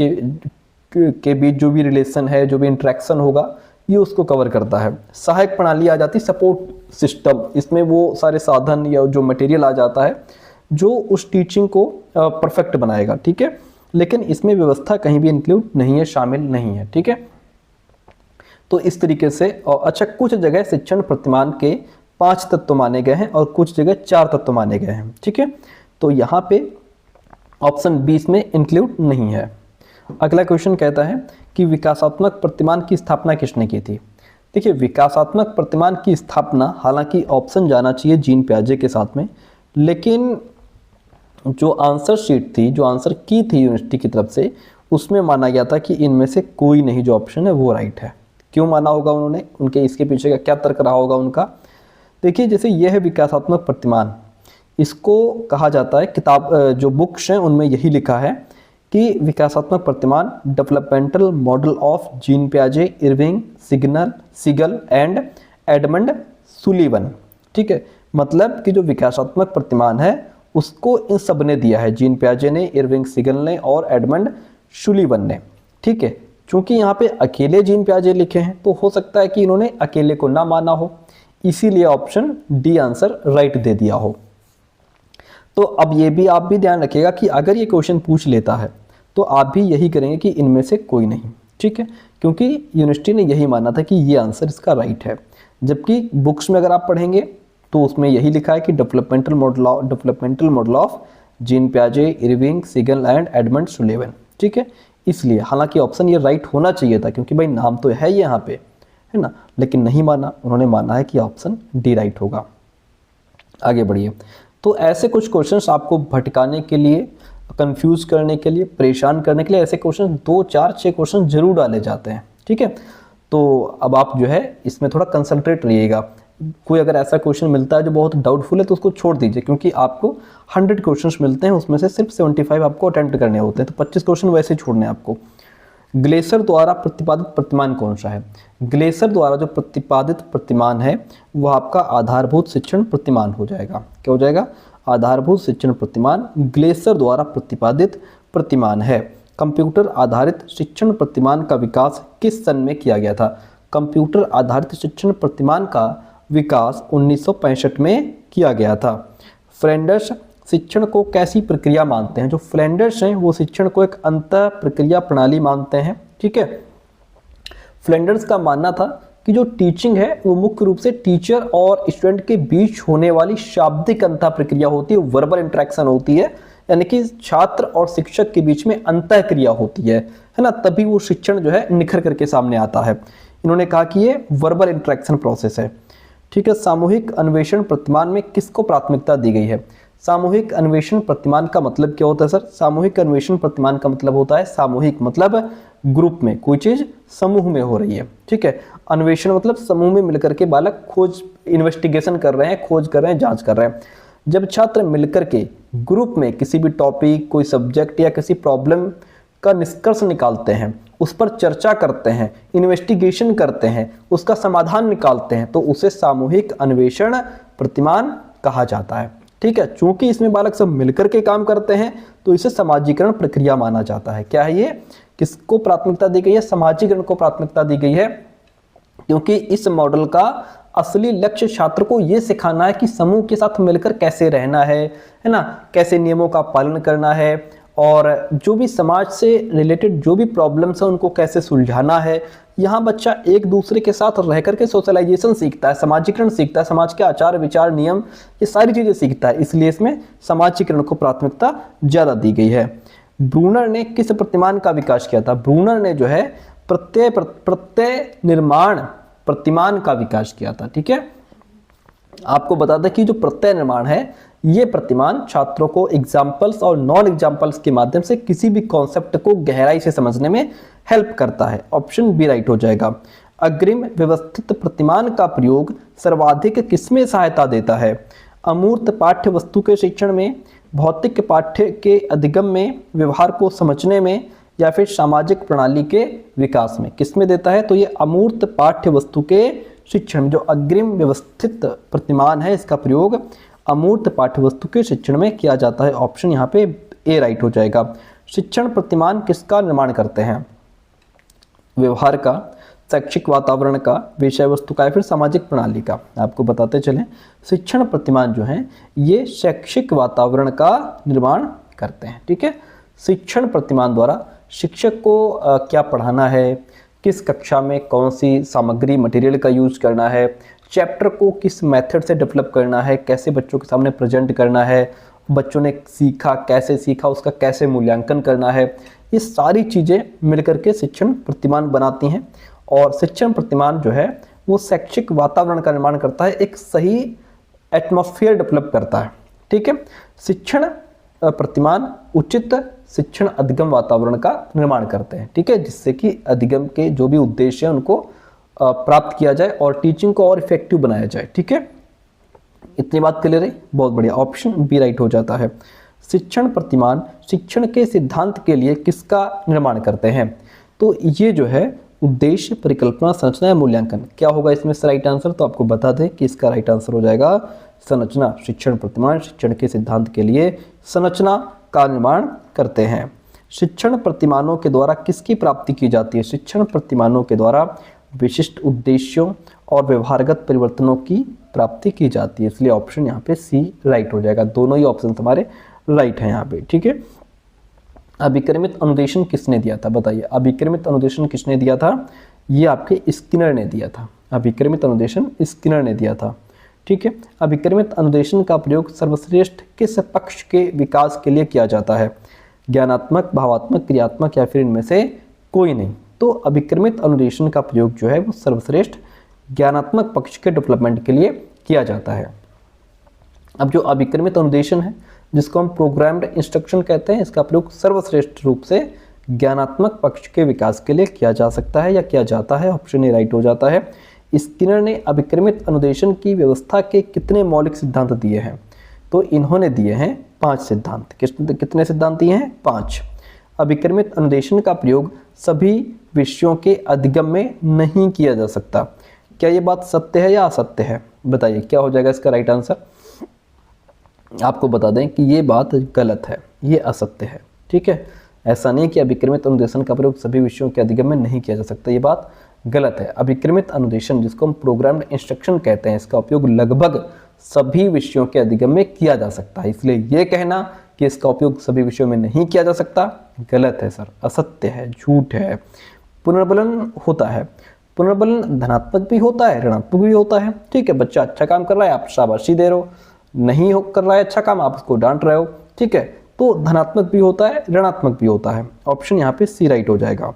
जो भी रिलेशन है, जो भी इंटरेक्शन होगा, ये उसको कवर करता है। सहायक प्रणाली आ जाती, सपोर्ट सिस्टम, इसमें वो सारे साधन या जो मटेरियल आ जाता है जो उस टीचिंग को परफेक्ट बनाएगा। ठीक है, लेकिन इसमें व्यवस्था कहीं भी इंक्लूड नहीं है, शामिल नहीं है। ठीक है, तो इस तरीके से। अच्छा, कुछ जगह शिक्षण प्रतिमान के 5 तत्व माने गए हैं और कुछ जगह 4 तत्व माने गए हैं। ठीक है, तो यहाँ पे ऑप्शन 20 में इंक्लूड नहीं है। अगला क्वेश्चन कहता है कि विकासात्मक प्रतिमान की स्थापना किसने की थी। देखिए, विकासात्मक प्रतिमान की स्थापना, हालांकि ऑप्शन जाना चाहिए जीन पियाजे के साथ में, लेकिन जो आंसर शीट थी, जो आंसर की थी यूनिवर्सिटी की तरफ से, उसमें माना गया था कि इनमें से कोई नहीं जो ऑप्शन है वो राइट है। क्यों माना होगा उन्होंने, उनके इसके पीछे का क्या तर्क रहा होगा उनका। देखिए, जैसे यह है विकासात्मक प्रतिमान, इसको कहा जाता है, किताब जो बुक्स हैं उनमें यही लिखा है कि विकासात्मक प्रतिमान डेवलपमेंटल मॉडल ऑफ जीन पियाजे, Irving, Sigel and Edmund Sullivan. ठीक है, मतलब कि जो विकासात्मक प्रतिमान है उसको इन सब ने दिया है, जीन पियाजे ने, इरविंग सिगल ने और एडमंड सुलीवन ने। ठीक है, चूंकि यहाँ पे अकेले जीन पियाजे लिखे हैं तो हो सकता है कि इन्होंने अकेले को ना माना हो, इसीलिए option D answer right they दिया हो। तो अब ये भी आप भी ध्यान रखिएगा कि अगर ये क्वेश्चन पूछ लेता है तो आप भी यही करेंगे कि इनमें से कोई नहीं। ठीक है, क्योंकि यूनिवर्सिटी ने यही माना था कि ये आंसर इसका राइट है, जबकि बुक्स में अगर आप पढ़ेंगे तो उसमें यही लिखा है कि डेवलपमेंटल मॉडल ऑफ जीन पियाजे, Irving, Sigel and Edmund Sullivan. ठीक है, इसलिए हालांकि ऑप्शन ये राइट होना चाहिए था, क्योंकि भाई नाम तो है यहाँ पे, है ना, लेकिन नहीं माना, उन्होंने माना है कि ऑप्शन डी राइट होगा। आगे बढ़िए। तो ऐसे कुछ क्वेश्चंस आपको भटकाने के लिए, कंफ्यूज करने के लिए, परेशान करने के लिए ऐसे क्वेश्चन 2, 4, 6 क्वेश्चन जरूर डाले जाते हैं। ठीक है, तो अब आप जो है इसमें थोड़ा कंसंट्रेट रहिएगा। कोई अगर ऐसा क्वेश्चन मिलता है जो बहुत डाउटफुल है तो उसको छोड़ दीजिए, क्योंकि आपको 100 क्वेश्चंस मिलते हैं, उसमें से सिर्फ 75 आपको अटेम्प्ट करने होते हैं, तो 25 क्वेश्चन वैसे ही छोड़ने हैं आपको। ग्लेसर द्वारा प्रतिपादित प्रतिमान कौन सा है। ग्लेसर द्वारा जो प्रतिपादित प्रतिमान है वह आपका आधारभूत शिक्षण प्रतिमान हो जाएगा। क्या हो जाएगा, आधारभूत शिक्षण प्रतिमान ग्लेसर द्वारा प्रतिपादित प्रतिमान है। कंप्यूटर आधारित शिक्षण प्रतिमान का विकास किस सन में किया गया था। कंप्यूटर आधारित शिक्षण प्रतिमान का विकास 1965 में किया गया था। फ्लेंडर्स शिक्षण को कैसी प्रक्रिया मानते हैं। जो फ्लेंडर्स हैं वो शिक्षण को एक अंतः प्रक्रिया प्रणाली मानते हैं। ठीक है, फ्लेंडर्स का मानना था कि जो टीचिंग है वो मुख्य रूप से टीचर और स्टूडेंट के बीच होने वाली शाब्दिक अंतः प्रक्रिया होती है, वर्बल इंटरेक्शन होती है, यानी कि छात्र और शिक्षक के बीच में अंतः क्रिया होती है ना, तभी वो शिक्षण जो है निखर करके सामने आता है। इन्होंने कहा कि ये वर्बल इंटरेक्शन प्रोसेस है। ठीक है, सामूहिक अन्वेषण प्रतिमान में किसको प्राथमिकता दी गई है? सामूहिक अन्वेषण प्रतिमान का मतलब क्या होता है सर? सामूहिक अन्वेषण प्रतिमान का मतलब होता है, सामूहिक मतलब ग्रुप में कोई चीज समूह में हो रही है। ठीक है, अन्वेषण मतलब समूह में मिलकर के बालक खोज, इन्वेस्टिगेशन कर रहे हैं, खोज कर रहे हैं, जांच कर रहे हैं। जब छात्र मिलकर के ग्रुप में किसी भी टॉपिक, कोई सब्जेक्ट या किसी प्रॉब्लम का निष्कर्ष निकालते हैं, उस पर चर्चा करते हैं, इन्वेस्टिगेशन करते हैं, उसका समाधान निकालते हैं, तो उसे सामूहिक अन्वेषण प्रतिमान कहा जाता है। ठीक है, चूंकि इसमें बालक सब मिलकर के काम करते हैं तो इसे समाजीकरण प्रक्रिया माना जाता है। क्या है ये? किसको प्राथमिकता दी गई है? समाजीकरण को प्राथमिकता दी गई है, क्योंकि इस मॉडल का असली लक्ष्य छात्र को यह सिखाना है कि समूह के साथ मिलकर कैसे रहना है ना, कैसे नियमों का पालन करना है, और जो भी समाज से रिलेटेड जो भी प्रॉब्लम्स है उनको कैसे सुलझाना है। यहाँ बच्चा एक दूसरे के साथ रह करके सोशलाइजेशन सीखता है, समाजीकरण सीखता है, समाज के आचार विचार नियम ये सारी चीज़ें सीखता है, इसलिए इसमें समाजीकरण को प्राथमिकता ज़्यादा दी गई है। ब्रूनर ने किस प्रतिमान का विकास किया था? ब्रूनर ने जो है प्रत्यय निर्माण प्रतिमान का विकास किया था। ठीक है, आपको बता दें कि जो प्रत्यय निर्माण है ये प्रतिमान छात्रों को एग्जाम्पल्स और नॉन एग्जाम्पल्स के माध्यम से किसी भी कॉन्सेप्ट को गहराई से समझने में हेल्प करता है। ऑप्शन बी राइट हो जाएगा। अग्रिम व्यवस्थित प्रतिमान का प्रयोग सर्वाधिक किसमें सहायता देता है? अमूर्त पाठ्य वस्तु के शिक्षण में, भौतिक पाठ्य के अधिगम में, व्यवहार को समझने में, या फिर सामाजिक प्रणाली के विकास में? किसमें देता है? तो ये अमूर्त पाठ्य वस्तु के शिक्षण में, जो अग्रिम व्यवस्थित प्रतिमान है इसका प्रयोग अमूर्त पाठ्य वस्तु के शिक्षण में किया जाता है। ऑप्शन यहाँ पे ए राइट हो जाएगा। शिक्षण प्रतिमान किसका निर्माण करते हैं? व्यवहार का, शैक्षिक वातावरण का, विषय वस्तु का, या फिर सामाजिक प्रणाली का? आपको बताते चलें, शिक्षण प्रतिमान जो है ये शैक्षिक वातावरण का निर्माण करते हैं। ठीक है, शिक्षण प्रतिमान द्वारा शिक्षक को क्या पढ़ाना है, किस कक्षा में कौन सी सामग्री मटेरियल का यूज करना है, चैप्टर को किस मेथड से डेवलप करना है, कैसे बच्चों के सामने प्रेजेंट करना है, बच्चों ने सीखा कैसे सीखा, उसका कैसे मूल्यांकन करना है, ये सारी चीज़ें मिलकर के शिक्षण प्रतिमान बनाती हैं। और शिक्षण प्रतिमान जो है वो शैक्षिक वातावरण का निर्माण करता है, एक सही एटमॉस्फेयर डेवलप करता है। ठीक है, शिक्षण प्रतिमान उचित शिक्षण अधिगम वातावरण का निर्माण करते हैं। ठीक है, जिससे कि अधिगम के जो भी उद्देश्य हैं उनको प्राप्त किया जाए और टीचिंग को और इफेक्टिव बनाया जाए। ठीक है, इतनी बात क्लियर है? बहुत बढ़िया, ऑप्शन बी राइट हो जाता है। शिक्षण प्रतिमान शिक्षण के सिद्धांत के लिए किसका निर्माण करते हैं? तो ये जो है उद्देश्य, परिकल्पना, संरचना या मूल्यांकन, क्या होगा इसमें से राइट आंसर? तो आपको बता दें कि इसका राइट आंसर हो जाएगा संरचना। शिक्षण प्रतिमान शिक्षण के सिद्धांत के लिए संरचना का निर्माण करते हैं। शिक्षण प्रतिमानों के द्वारा किसकी प्राप्ति की जाती है? शिक्षण प्रतिमानों के द्वारा विशिष्ट उद्देश्यों और व्यवहारगत परिवर्तनों की प्राप्ति की जाती है, इसलिए ऑप्शन यहाँ पे सी राइट हो जाएगा। दोनों ही ऑप्शन हमारे राइट हैं यहाँ पे। ठीक है, अभिक्रमित अनुदेशन किसने दिया था? बताइए, अभिक्रमित अनुदेशन किसने दिया था? ये आपके स्किनर ने दिया था। अभिक्रमित अनुदेशन स्किनर ने दिया था। ठीक है, अभिक्रमित अनुदेशन का प्रयोग सर्वश्रेष्ठ किस पक्ष के विकास के लिए किया जाता है? ज्ञानात्मक, भावात्मक, क्रियात्मक, या फिर इनमें से कोई नहीं? तो अभिक्रमित अनुदेशन का प्रयोग जो है वो सर्वश्रेष्ठ ज्ञानात्मक पक्ष के डेवलपमेंट के लिए किया जाता है। अब जो अभिक्रमित अनुदेशन है जिसको हम प्रोग्राम्ड इंस्ट्रक्शन कहते हैं, इसका प्रयोग सर्वश्रेष्ठ रूप से ज्ञानात्मक पक्ष के विकास के लिए किया जा सकता है या किया जाता है। ऑप्शन ए राइट हो जाता है। स्किनर ने अभिक्रमित अनुदेशन की व्यवस्था के कितने मौलिक सिद्धांत दिए हैं? तो इन्होंने दिए हैं 5 सिद्धांत। कितने सिद्धांत दिए हैं? 5। अभिक्रमित अनुदेशन का प्रयोग सभी विषयों के अधिगम में नहीं किया जा सकता। क्या ये बात सत्य है या असत्य है? बताइए, क्या हो जाएगा इसका राइट आंसर? आपको बता दें कि ये बात गलत है, ये असत्य है। ठीक है, ऐसा नहीं कि अभिक्रमित अनुदेशन का प्रयोग सभी विषयों के अधिगम में नहीं किया जा सकता, ये बात गलत है। अभिक्रमित अनुदेशन जिसको हम प्रोग्राम्ड इंस्ट्रक्शन कहते हैं, इसका उपयोग लगभग सभी विषयों के अधिगम में किया जा सकता है, इसलिए ये कहना कि इसका उपयोग सभी विषयों में नहीं किया जा सकता गलत है सर, असत्य है, झूठ है। पुनर्बलन होता है, पुनर्बलन धनात्मक भी होता है, ऋणात्मक भी होता है। ठीक है, बच्चा अच्छा काम कर रहा है, आप शाबाशी दे रहे हो, नहीं हो कर रहा है अच्छा काम, आप उसको डांट रहे हो। ठीक है, तो धनात्मक भी होता है, ऋणात्मक भी होता है। ऑप्शन यहाँ पे सी राइट हो जाएगा।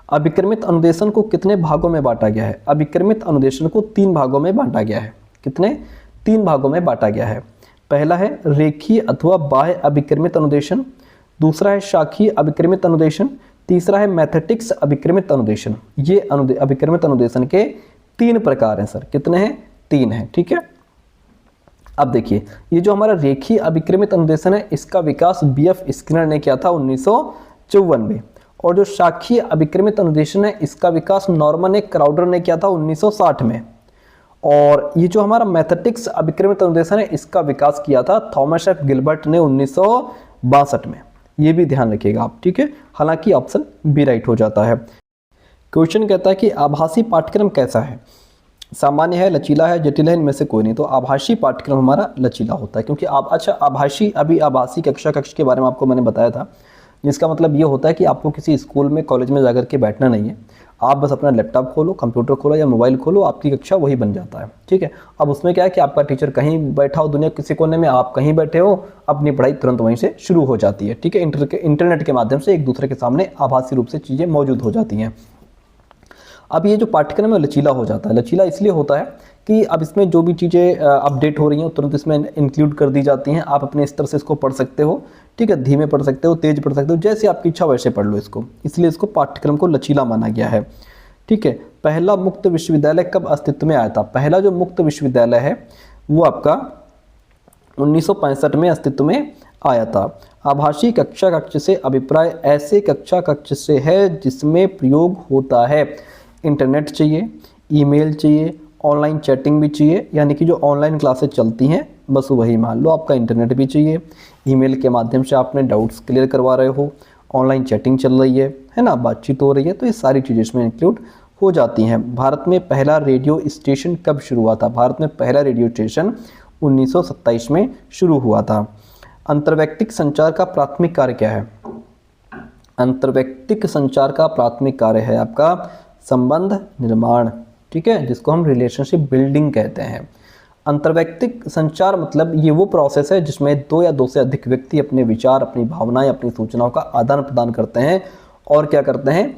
अभिक्रमित अनुदेशन को कितने भागों में बांटा गया है? अभिक्रमित अनुदेशन को 3 भागों में बांटा गया है। कितने? 3 भागों में बांटा गया है। पहला है रेखीय अथवा बाह्य अभिक्रमित अनुदेशन, दूसरा है शाखीय अभिक्रमित अनुदेशन, तीसरा है मैथेटिक्स अभिक्रमित अनुदेशन। ये अभिक्रमित अनुदेशन के 3 प्रकार हैं सर। कितने हैं? 3 हैं। ठीक है। अब देखिए, ये जो हमारा रेखीय अभिक्रमित अनुदेशन है, इसका विकास बीएफ स्किनर ने किया था 1954 में, और जो शाखीय अभिक्रमित अनुदेशन है, इसका विकास नॉर्मन ए क्राउडर ने किया था 1960 में, और ये जो हमारा मैथेटिक्स अभिक्रमित अनुदेशन है, इसका विकास किया था थॉमस एफ गिलबर्ट ने 1962 में। ये भी ध्यान रखिएगा आप। ठीक है। हालांकि ऑप्शन बी राइट हो जाता है। क्वेश्चन कहता है कि आभासी पाठ्यक्रम कैसा है? सामान्य है, लचीला है, जटिल है, इनमें से कोई नहीं। तो आभासी पाठ्यक्रम हमारा लचीला होता है, क्योंकि अच्छा आभासी, अभी आभासी कक्ष के बारे में आपको मैंने बताया था, जिसका मतलब ये होता है कि आपको किसी स्कूल में, कॉलेज में जाकर के बैठना नहीं है। आप बस अपना लैपटॉप खोलो, कंप्यूटर खोलो या मोबाइल खोलो, आपकी कक्षा वही बन जाता है। ठीक है। अब उसमें क्या है कि आपका टीचर कहीं बैठा हो दुनिया किसी कोने में, आप कहीं बैठे हो, अपनी पढ़ाई तुरंत वहीं से शुरू हो जाती है। ठीक है। इंटरनेट के माध्यम से एक दूसरे के सामने आभासी रूप से चीज़ें मौजूद हो जाती हैं। अब ये जो पाठ्यक्रम है लचीला हो जाता है। लचीला इसलिए होता है कि अब इसमें जो भी चीज़ें अपडेट हो रही हैं तुरंत इसमें इंक्लूड कर दी जाती हैं। आप अपने स्तर से इसको पढ़ सकते हो। ठीक है। धीमे पढ़ सकते हो, तेज पढ़ सकते हो, जैसे आपकी इच्छा वैसे पढ़ लो इसको। इसलिए इसको पाठ्यक्रम को लचीला माना गया है। ठीक है। पहला मुक्त विश्वविद्यालय कब अस्तित्व में आया था? पहला जो मुक्त विश्वविद्यालय है वो आपका 1965 में अस्तित्व में आया था। आभासी कक्षा कक्ष से अभिप्राय ऐसे कक्षा कक्ष से है जिसमें प्रयोग होता है। इंटरनेट चाहिए, ईमेल चाहिए, ऑनलाइन चैटिंग भी चाहिए, यानी कि जो ऑनलाइन क्लासेस चलती हैं बस वही मान लो। आपका इंटरनेट भी चाहिए, ईमेल के माध्यम से आपने डाउट्स क्लियर करवा रहे हो, ऑनलाइन चैटिंग चल रही है ना, बातचीत हो रही है, तो ये सारी चीज़ें इसमें इंक्लूड हो जाती हैं। भारत में पहला रेडियो स्टेशन कब शुरू हुआ था? भारत में पहला रेडियो स्टेशन 1927 में शुरू हुआ था। अंतर्वैयक्तिक संचार का प्राथमिक कार्य क्या है? अंतर्वैयक्तिक संचार का प्राथमिक कार्य है आपका संबंध निर्माण। ठीक है। जिसको हम रिलेशनशिप बिल्डिंग कहते हैं। अंतर्वैयक्तिक संचार मतलब ये वो प्रोसेस है जिसमें 2 या 2 से अधिक व्यक्ति अपने विचार, अपनी भावनाएं, अपनी सूचनाओं का आदान प्रदान करते हैं, और क्या करते हैं,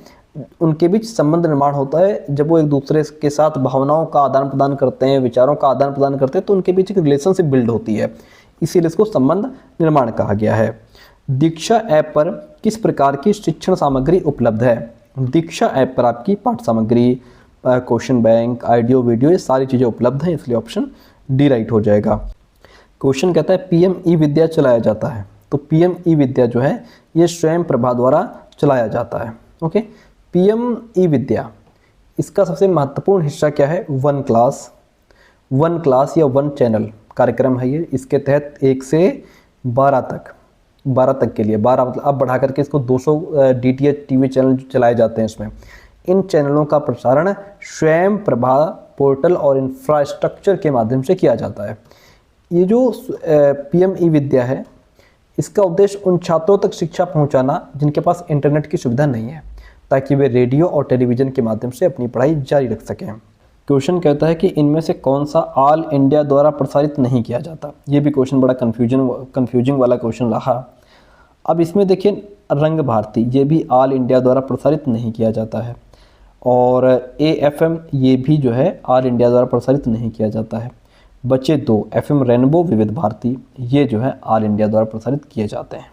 उनके बीच संबंध निर्माण होता है। जब वो एक दूसरे के साथ भावनाओं का आदान प्रदान करते हैं, विचारों का आदान प्रदान करते हैं, तो उनके बीच एक रिलेशनशिप बिल्ड होती है, इसीलिए इसको संबंध निर्माण कहा गया है। दीक्षा ऐप पर किस प्रकार की शिक्षण सामग्री उपलब्ध है? दीक्षा ऐप पर आपकी पाठ्य सामग्री, क्वेश्चन बैंक, ऑडियो, वीडियो, ये सारी चीज़ें उपलब्ध हैं, इसलिए ऑप्शन डी राइट हो जाएगा। क्वेश्चन कहता है पीएम ई विद्या चलाया जाता है। तो पीएम ई विद्या जो है ये स्वयं प्रभा द्वारा चलाया जाता है। ओके। पीएम ई विद्या, इसका सबसे महत्वपूर्ण हिस्सा क्या है? वन क्लास या वन चैनल कार्यक्रम है ये। इसके तहत 1 से 12 तक के लिए 12 मतलब अब बढ़ा करके इसको 200 DTH टीवी चैनल चलाए जाते हैं इसमें। इन चैनलों का प्रसारण स्वयं प्रभा पोर्टल और इंफ्रास्ट्रक्चर के माध्यम से किया जाता है। ये जो पीएम ई विद्या है, इसका उद्देश्य उन छात्रों तक शिक्षा पहुंचाना जिनके पास इंटरनेट की सुविधा नहीं है, ताकि वे रेडियो और टेलीविज़न के माध्यम से अपनी पढ़ाई जारी रख सकें। क्वेश्चन कहता है कि इनमें से कौन सा ऑल इंडिया द्वारा प्रसारित नहीं किया जाता? ये भी क्वेश्चन बड़ा कन्फ्यूजिंग वाला क्वेश्चन रहा। अब इसमें देखिए रंग भारती, ये भी ऑल इंडिया द्वारा प्रसारित नहीं किया जाता है, और AFM ये भी जो है ऑल इंडिया द्वारा प्रसारित नहीं किया जाता है। बचे 2 FM रेनबो, विविध भारती, ये जो है ऑल इंडिया द्वारा प्रसारित किए जाते हैं।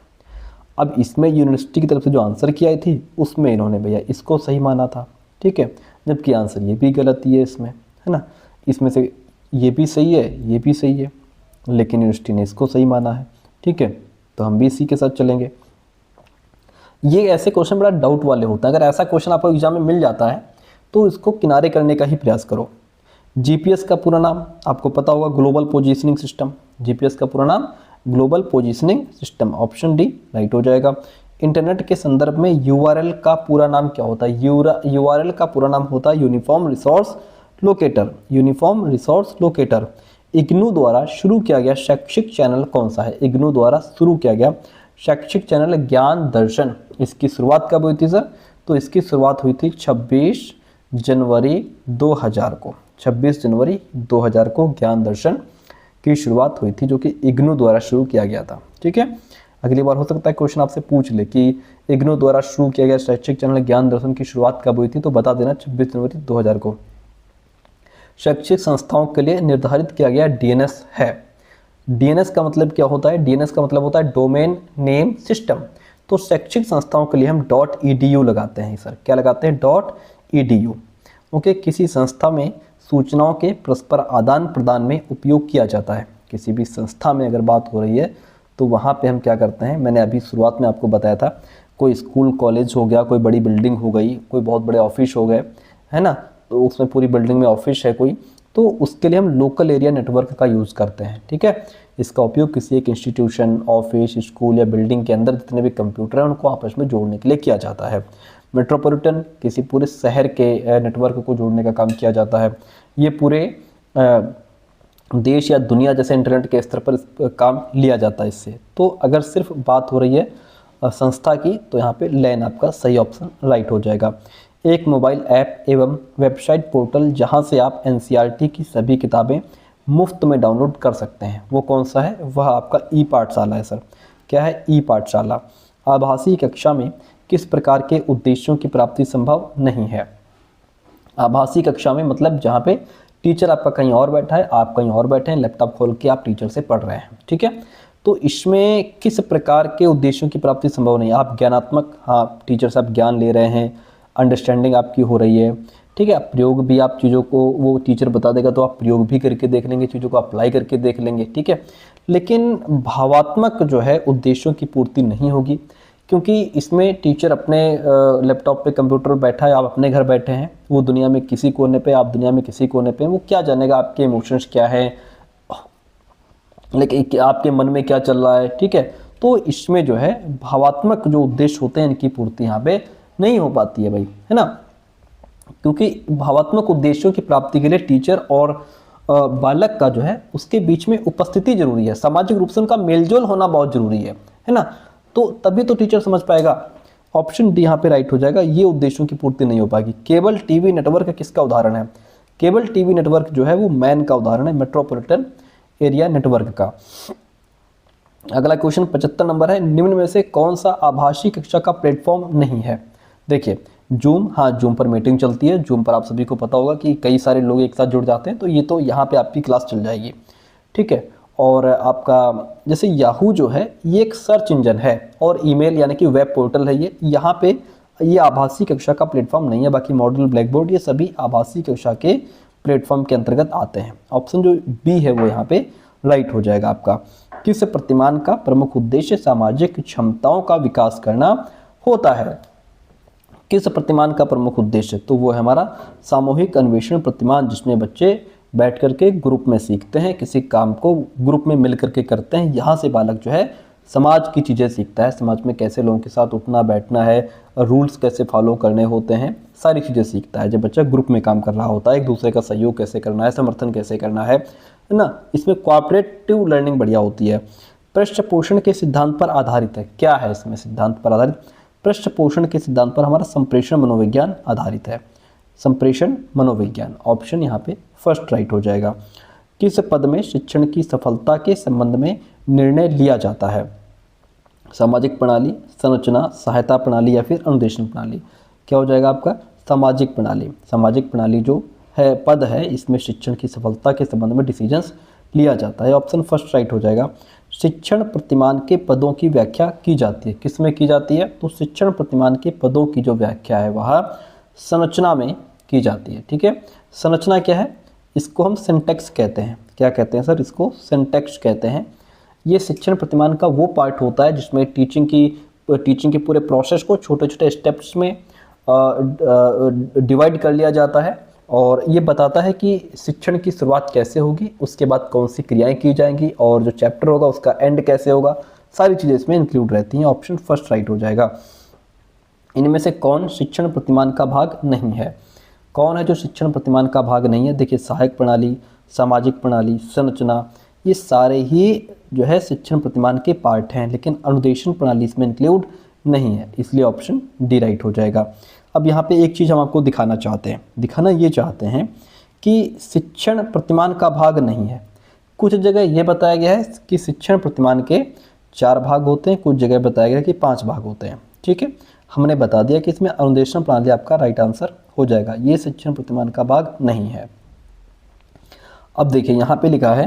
अब इसमें यूनिवर्सिटी की तरफ से जो आंसर की आई थी उसमें इन्होंने भैया इसको सही माना था। ठीक है। जबकि आंसर ये भी गलती है इसमें, है ना। इसमें से ये भी सही है, ये भी सही है, लेकिन यूनिवर्सिटी ने इसको सही माना है। ठीक है। तो हम भी इसी के साथ चलेंगे। ये ऐसे क्वेश्चन बड़ा डाउट वाले होते हैं। अगर ऐसा क्वेश्चन आपको एग्जाम में मिल जाता है तो इसको किनारे करने का ही प्रयास करो। GPS का पूरा नाम आपको पता होगा, ग्लोबल पोजीशनिंग सिस्टम। GPS का पूरा नाम global positioning system, option D right हो जाएगा। इंटरनेट के संदर्भ में URL का पूरा नाम क्या होता है? URL का पूरा नाम होता है uniform resource locator. Uniform resource locator. IGNOU द्वारा शुरू किया गया शैक्षिक चैनल कौन सा है? इग्नू द्वारा शुरू किया गया शैक्षिक चैनल ज्ञान दर्शन। इसकी शुरुआत कब हुई थी सर? तो इसकी शुरुआत हुई थी 26 जनवरी 2000 को। 26 जनवरी 2000 को ज्ञान दर्शन की शुरुआत हुई थी, जो कि इग्नू द्वारा शुरू किया गया था। ठीक है। अगली बार हो सकता है क्वेश्चन आपसे पूछ ले कि इग्नू द्वारा शुरू किया गया शैक्षिक चैनल ज्ञान दर्शन की शुरुआत कब हुई थी, तो बता देना 26 जनवरी 2000 को। शैक्षिक संस्थाओं के लिए निर्धारित किया गया डीएनएस है। डीएनएस का मतलब क्या होता है? डीएनएस का मतलब होता है डोमेन नेम सिस्टम। तो शैक्षिक संस्थाओं के लिए हम .edu लगाते हैं सर। क्या लगाते हैं? .edu। ओके, किसी संस्था में सूचनाओं के परस्पर आदान प्रदान में उपयोग किया जाता है। किसी भी संस्था में अगर बात हो रही है तो वहाँ पे हम क्या करते हैं, मैंने अभी शुरुआत में आपको बताया था, कोई स्कूल कॉलेज हो गया, कोई बड़ी बिल्डिंग हो गई, कोई बहुत बड़े ऑफिस हो गए, है ना, तो उसमें पूरी बिल्डिंग में ऑफिस है कोई, तो उसके लिए हम लोकल एरिया नेटवर्क का यूज़ करते हैं। ठीक है, इसका उपयोग किसी एक इंस्टीट्यूशन, ऑफिस, स्कूल या बिल्डिंग के अंदर जितने भी कंप्यूटर हैं उनको आपस में जोड़ने के लिए किया जाता है। मेट्रोपॉलिटन किसी पूरे शहर के नेटवर्क को जोड़ने का काम किया जाता है। ये पूरे देश या दुनिया जैसे इंटरनेट के स्तर पर काम लिया जाता है इससे। तो अगर सिर्फ बात हो रही है संस्था की तो यहाँ पे लैन आपका सही ऑप्शन राइट हो जाएगा। एक मोबाइल ऐप एवं वेबसाइट पोर्टल जहाँ से आप एनसीईआरटी की सभी किताबें मुफ्त में डाउनलोड कर सकते हैं, वो कौन सा है? वह आपका ई पाठशाला है सर। क्या है? ई पाठशाला। आभासी कक्षा में किस प्रकार के उद्देश्यों की प्राप्ति संभव नहीं है? आभासी कक्षा में मतलब जहाँ पे टीचर आपका कहीं और बैठा है, आप कहीं और बैठे हैं, लैपटॉप खोल के आप टीचर से पढ़ रहे हैं। ठीक है, तो इसमें किस प्रकार के उद्देश्यों की प्राप्ति संभव नहीं है? आप ज्ञानात्मक, हाँ, टीचर से आप ज्ञान ले रहे हैं, अंडरस्टैंडिंग आपकी हो रही है। ठीक है, प्रयोग भी आप चीज़ों को, वो टीचर बता देगा तो आप प्रयोग भी करके देख लेंगे, चीज़ों को अप्लाई करके देख लेंगे। ठीक है, लेकिन भावात्मक जो है उद्देश्यों की पूर्ति नहीं होगी, क्योंकि इसमें टीचर अपने लैपटॉप पे, कंप्यूटर पर बैठा है, आप अपने घर बैठे हैं, वो दुनिया में किसी कोने पे, आप दुनिया में किसी कोने पे, वो क्या जानेगा आपके इमोशंस क्या है, लेकिन आपके मन में क्या चल रहा है। ठीक है, तो इसमें जो है भावात्मक जो उद्देश्य होते हैं इनकी पूर्ति यहाँ पे नहीं हो पाती है भाई, है ना, क्योंकि भावात्मक उद्देश्यों की प्राप्ति के लिए टीचर और बालक का जो है उसके बीच में उपस्थिति जरूरी है, सामाजिक रूप से उनका मेलजोल होना बहुत जरूरी है ना, तो तभी तो टीचर समझ पाएगा। ऑप्शन डी यहाँ पे राइट हो जाएगा, ये उद्देश्यों की पूर्ति नहीं हो पाएगी। केबल टीवी नेटवर्क किसका उदाहरण है? केबल टीवी नेटवर्क जो है वो मैन का उदाहरण है, मेट्रोपॉलिटन एरिया नेटवर्क का। अगला क्वेश्चन 75 नंबर है, निम्न में से कौन सा आभासी कक्षा का प्लेटफॉर्म नहीं है? देखिए, जूम, हाँ, जूम पर मीटिंग चलती है, जूम पर आप सभी को पता होगा कि कई सारे लोग एक साथ जुड़ जाते हैं, तो ये तो यहाँ पे आपकी क्लास चल जाएगी। ठीक है, और आपका जैसे याहू जो है ये एक सर्च इंजन है और ईमेल यानी कि वेब पोर्टल है, ये यहाँ पे ये आभासी कक्षा का प्लेटफॉर्म नहीं है। बाकी मॉडल, ब्लैक बोर्ड, ये सभी आभासी कक्षा के प्लेटफॉर्म के अंतर्गत आते हैं। ऑप्शन जो बी है वो यहाँ पे राइट हो जाएगा आपका। किस प्रतिमान का प्रमुख उद्देश्य सामाजिक क्षमताओं का विकास करना होता है? किस प्रतिमान का प्रमुख उद्देश्य? तो वो है हमारा सामूहिक अन्वेषण प्रतिमान, जिसमें बच्चे बैठ करके ग्रुप में सीखते हैं, किसी काम को ग्रुप में मिल करके करते हैं। यहाँ से बालक जो है समाज की चीज़ें सीखता है, समाज में कैसे लोगों के साथ उठना बैठना है, रूल्स कैसे फॉलो करने होते हैं, सारी चीज़ें सीखता है जब बच्चा ग्रुप में काम कर रहा होता है। एक दूसरे का सहयोग कैसे करना है, समर्थन कैसे करना है ना, इसमें कोऑपरेटिव लर्निंग बढ़िया होती है। पृष्ठपोषण के सिद्धांत पर आधारित है। क्या है इसमें सिद्धांत पर आधारित? पृष्ठपोषण के सिद्धांत पर हमारा संप्रेषण मनोविज्ञान आधारित है। संप्रेषण मनोविज्ञान, ऑप्शन यहाँ पे फर्स्ट राइट हो जाएगा। किस पद में शिक्षण की सफलता के संबंध में निर्णय लिया जाता है? सामाजिक प्रणाली, संरचना, सहायता प्रणाली या फिर अनुदेशन प्रणाली? क्या हो जाएगा आपका? सामाजिक प्रणाली। सामाजिक प्रणाली जो है पद है, इसमें शिक्षण की सफलता के संबंध में डिसीजंस लिया जाता है। ऑप्शन फर्स्ट राइट हो जाएगा। शिक्षण प्रतिमान के पदों की व्याख्या की जाती है, किस में की जाती है? तो शिक्षण प्रतिमान के पदों की जो व्याख्या है वह संरचना में की जाती है। ठीक है, संरचना क्या है? इसको हम सिंटैक्स कहते हैं। क्या कहते हैं सर? इसको सिंटैक्स कहते हैं। ये शिक्षण प्रतिमान का वो पार्ट होता है जिसमें टीचिंग के पूरे प्रोसेस को छोटे छोटे स्टेप्स में डिवाइड कर लिया जाता है और ये बताता है कि शिक्षण की शुरुआत कैसे होगी, उसके बाद कौन सी क्रियाएं की जाएंगी और जो चैप्टर होगा उसका एंड कैसे होगा, सारी चीज़ें इसमें इंक्लूड रहती हैं। ऑप्शन फर्स्ट राइट हो जाएगा। इनमें से कौन शिक्षण प्रतिमान का भाग नहीं है? कौन है जो शिक्षण प्रतिमान का भाग नहीं है? देखिए, सहायक प्रणाली, सामाजिक प्रणाली, संरचना, ये सारे ही जो है शिक्षण प्रतिमान के पार्ट हैं, लेकिन अनुदेशन प्रणाली इसमें इंक्लूड नहीं है, इसलिए ऑप्शन डी राइट हो जाएगा। अब यहाँ पे एक चीज़ हम आपको दिखाना चाहते हैं कि शिक्षण प्रतिमान का भाग नहीं है। कुछ जगह ये बताया गया है कि शिक्षण प्रतिमान के 4 भाग होते हैं, कुछ जगह बताया गया कि 5 भाग होते हैं। ठीक है, हमने बता दिया कि इसमें अनुदेशन प्रणाली आपका राइट आंसर हो जाएगा, ये शिक्षण प्रतिमान का भाग नहीं है। अब देखिए यहाँ पे लिखा है